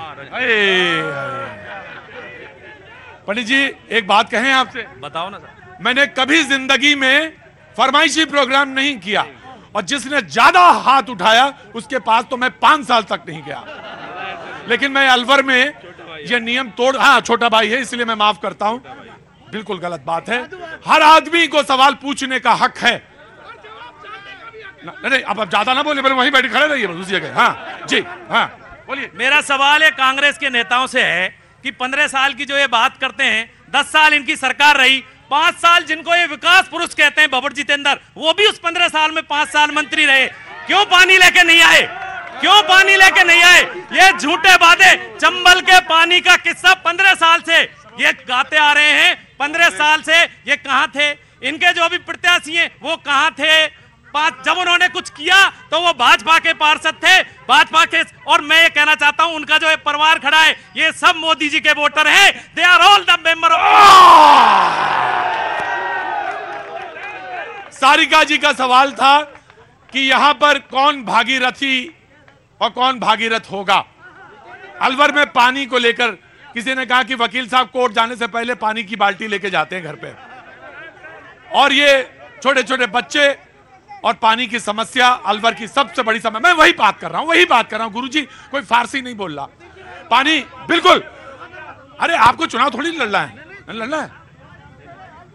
पंडित जी, एक बात कहें आपसे। बताओ ना सर। मैंने कभी जिंदगी में फरमाइशी प्रोग्राम नहीं किया, और जिसने ज्यादा हाथ उठाया उसके पास तो मैं 5 साल तक नहीं गया। लेकिन मैं अलवर में ये नियम हाँ, छोटा भाई है इसलिए मैं माफ करता हूं, बिल्कुल गलत बात है। हर आदमी को सवाल पूछने का हक है। नहीं, अब ज्यादा ना बोले, वहीं बैठे खड़े रहिए उसी जगह। हाँ जी, हाँ बोलिए। मेरा सवाल है कांग्रेस के नेताओं से है कि 15 साल की जो ये बात करते हैं, 10 साल इनकी सरकार रही, 5 साल जिनको ये विकास पुरुष कहते हैं बाबूर जितेंद्र, वो भी उस 15 साल में 5 साल मंत्री रहे। क्यों पानी लेके नहीं आए? ये झूठे वादे, चंबल के पानी का किस्सा 15 साल से ये गाते आ रहे हैं। 15 साल से ये कहां थे? इनके जो भी प्रत्याशी हैं वो कहां थे? जब उन्होंने कुछ किया तो वो भाजपा के पार्षद थे, भाजपा के। और मैं ये कहना चाहता हूं, उनका जो परिवार खड़ा है ये सब मोदी जी के वोटर हैं। They are all the member of. Sarika ji का सवाल था कि यहां पर कौन भागीरथी और कौन भागीरथ होगा। अलवर में पानी को लेकर किसी ने कहा कि वकील साहब कोर्ट जाने से पहले पानी की बाल्टी लेके जाते हैं घर पे, और ये छोटे छोटे बच्चे और पानी की समस्या अलवर की सबसे बड़ी समस्या। मैं वही बात कर रहा हूं गुरुजी, कोई फारसी नहीं बोल रहा। पानी बिल्कुल, अरे आपको चुनाव थोड़ी लड़ना है।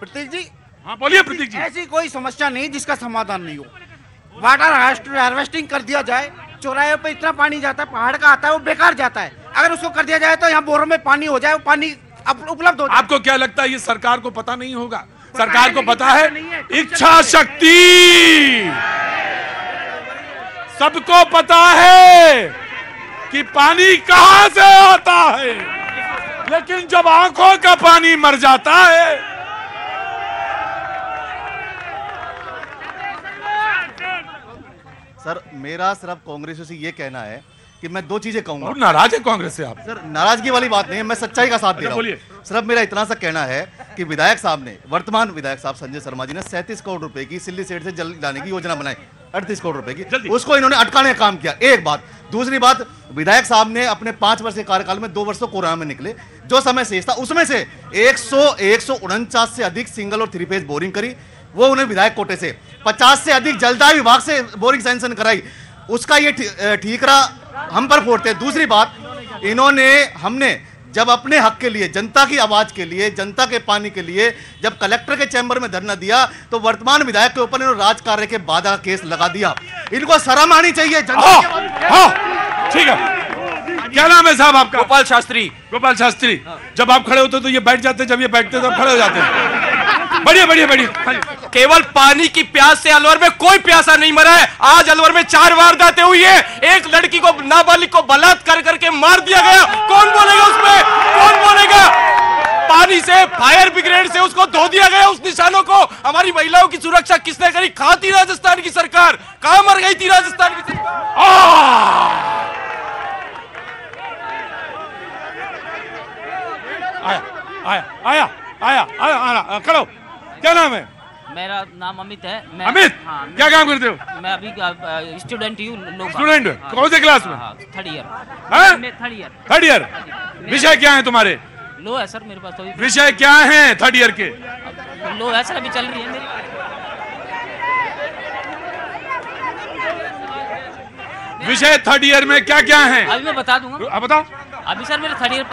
प्रतीक जी, हाँ बोलिए प्रतीक जी। ऐसी कोई समस्या नहीं जिसका समाधान नहीं हो। वाटर हार्वेस्टिंग कर दिया जाए, चौराहे पे इतना पानी जाता है, पहाड़ का आता है, वो बेकार जाता है। अगर उसको कर दिया जाए तो यहाँ बोरों में पानी हो जाए, वो पानी उपलब्ध हो जाए। आपको क्या लगता है ये सरकार को पता नहीं होगा? सरकार को पता है, इच्छा शक्ति। सबको पता है कि पानी कहां से आता है, लेकिन जब आंखों का पानी मर जाता है। सर, मेरा सिर्फ कांग्रेस से ये कहना है कि मैं 2 चीजें कहूंगा। नाराज है कांग्रेस से आप? सर, नाराजगी वाली बात नहीं है, मैं सच्चाई का साथ दे रहा हूं। सिर्फ मेरा इतना सा कहना है कि विधायक साहब ने, वर्तमान विधायक साहब संजय शर्मा जी ने 37 करोड़ रुपए की सिल्ली सेठ से जल लाने की योजना बनाई, 38 करोड़ रुपए की, उसको इन्होंने अटकाने का काम किया। एक बात। दूसरी बात, विधायक साहब ने अपने 5 वर्ष के कार्यकाल में 2 वर्ष तो कोरोना में निकले, जो समय शेष था उसमें से 149 से अधिक सिंगल और 3 फेज बोरिंग करी, वो उन्हें विधायक कोटे से 50 से अधिक जलदाय विभाग से बोरिंग सैंक्शन कराई, उसका ये ठीकरा हम पर फोड़ते हैं। दूसरी बात, हमने जब अपने हक के लिए, जनता की आवाज के लिए, जनता के पानी के लिए जब कलेक्टर के चैम्बर में धरना दिया तो वर्तमान विधायक के ऊपर इन्होंने राज कार्य के बाधा केस लगा दिया। इनको शर्म आनी चाहिए। ठीक है, क्या नाम है साहब आपका? गोपाल शास्त्री। गोपाल शास्त्री, जब आप खड़े होते तो ये बैठ जाते, जब ये बैठते तो खड़े हो जाते। बढ़िया बढ़िया बढ़िया। केवल पानी की प्यास से अलवर में कोई प्यासा नहीं मरा है। आज अलवर में 4 वारदातें हुई है। एक लड़की को, नाबालिग को बलात्कार करके मार दिया गया। कौन बोलेगा उसमें? कौन बोलेगा? पानी से, फायर ब्रिगेड से उसको धो दिया गया, उस निशानों को। हमारी महिलाओं की सुरक्षा किसने करी? खाती राजस्थान की सरकार। कहां मर गई थी राजस्थान की सरकार? आया खड़ो। क्या नाम है? मेरा नाम अमित है। अमित, क्या काम करते हो? मैं अभी स्टूडेंट हूँ। स्टूडेंट? कौन से क्लास में? 3rd year. Third year. 3rd year. विषय क्या है तुम्हारे? लो है सर मेरे पास तो। विषय क्या है 3rd ईयर के? लो है सर, अभी चल रही है मेरी। विषय 3rd ईयर में क्या क्या है? अभी मैं बता दूंगा। बताओ। अभी सर मेरे 3rd ईयर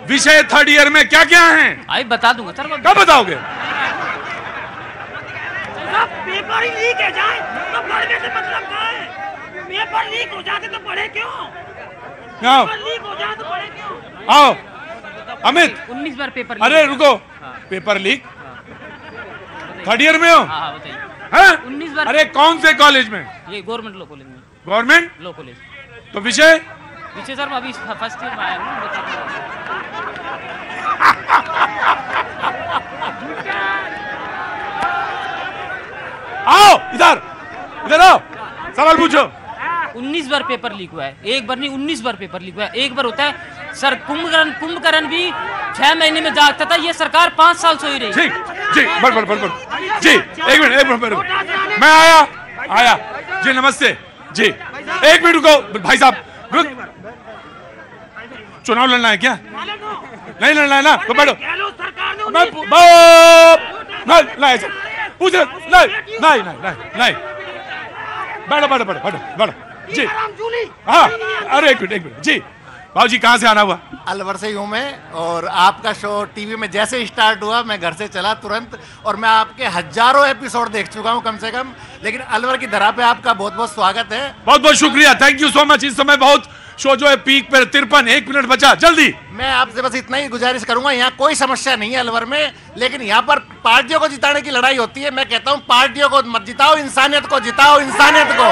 विषय 3rd ईयर में क्या क्या है? अभी बता दूंगा सर। कब बताओगे? पेपर ही लीक है जाए तो पढ़ने से मतलब क्या है? पेपर लीक हो जाते तो पढ़े क्यों? पेपर लीक हो जाए तो पढ़े क्यों? आओ अमित। 19 बार पेपर। अरे रुको, पेपर लीक 3rd ईयर में हो? हाँ बताइए। 19 बार। अरे कौन से कॉलेज में? ये गवर्नमेंट लॉ कॉलेज में। Government law college. तो विषय सर मैं अभी 1st ईयर में आया हूँ। आओ इधर, इधर आओ, सवाल पूछो। 19 बार पेपर लीक हुआ है। एक बार नहीं, 19 बार पेपर लीक हुआ है। एक बार होता है सर। कुंभकर्ण भी 6 महीने में जागता था, ये सरकार 5 साल सोई रही। जी जी, बड़ जी, एक मिनट मैं आया जी, नमस्ते जी, एक मिनट रुको भाई साहब। चुनाव लड़ना है क्या? नहीं लड़ना है ना, तो बैठो। पूछ नहीं, बैठो जी। हाँ, अरे एक मिनट जी। बाबू जी कहाँ से आना हुआ? अलवर से ही हूँ मैं, और आपका शो टीवी में जैसे स्टार्ट हुआ मैं घर से चला तुरंत, और मैं आपके हजारों एपिसोड देख चुका हूँ कम से कम। लेकिन अलवर की धरा पे आपका बहुत बहुत स्वागत है। बहुत बहुत शुक्रिया, थैंक यू सो मच। इस समय बहुत शो जो है पीक पर 53, 1 मिनट बचा, जल्दी। मैं आपसे बस इतना ही गुजारिश करूंगा, यहाँ कोई समस्या नहीं है अलवर में, लेकिन यहाँ पर पार्टियों को जिताने की लड़ाई होती है। मैं कहता हूँ पार्टियों को मत जिताओ, इंसानियत को जिताओ, इंसानियत को।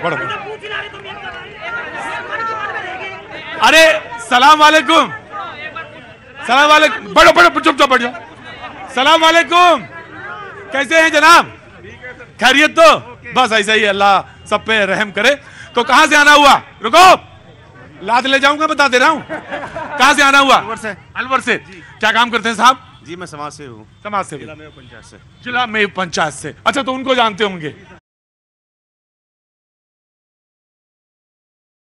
बड़ो। अरे सलाम वालेकुम, सलाम वालेकुम। बड़ो चुपचाप बैठ जाओ। सलाम वालेकुम, कैसे हैं जनाब? खैरियत तो? बस ऐसा ही, अल्लाह सब पे रहम करे। तो कहां से आना हुआ? रुको, लाद ले जाऊंगा, बता दे रहा हूं। कहां से आना हुआ? अलवर से। अलवर से। क्या काम करते हैं साहब? जी मैं समाज से हूँ। समाज से? जिला मेव पंचायत से। जिला मेव पंचायत से। अच्छा, तो उनको जानते होंगे?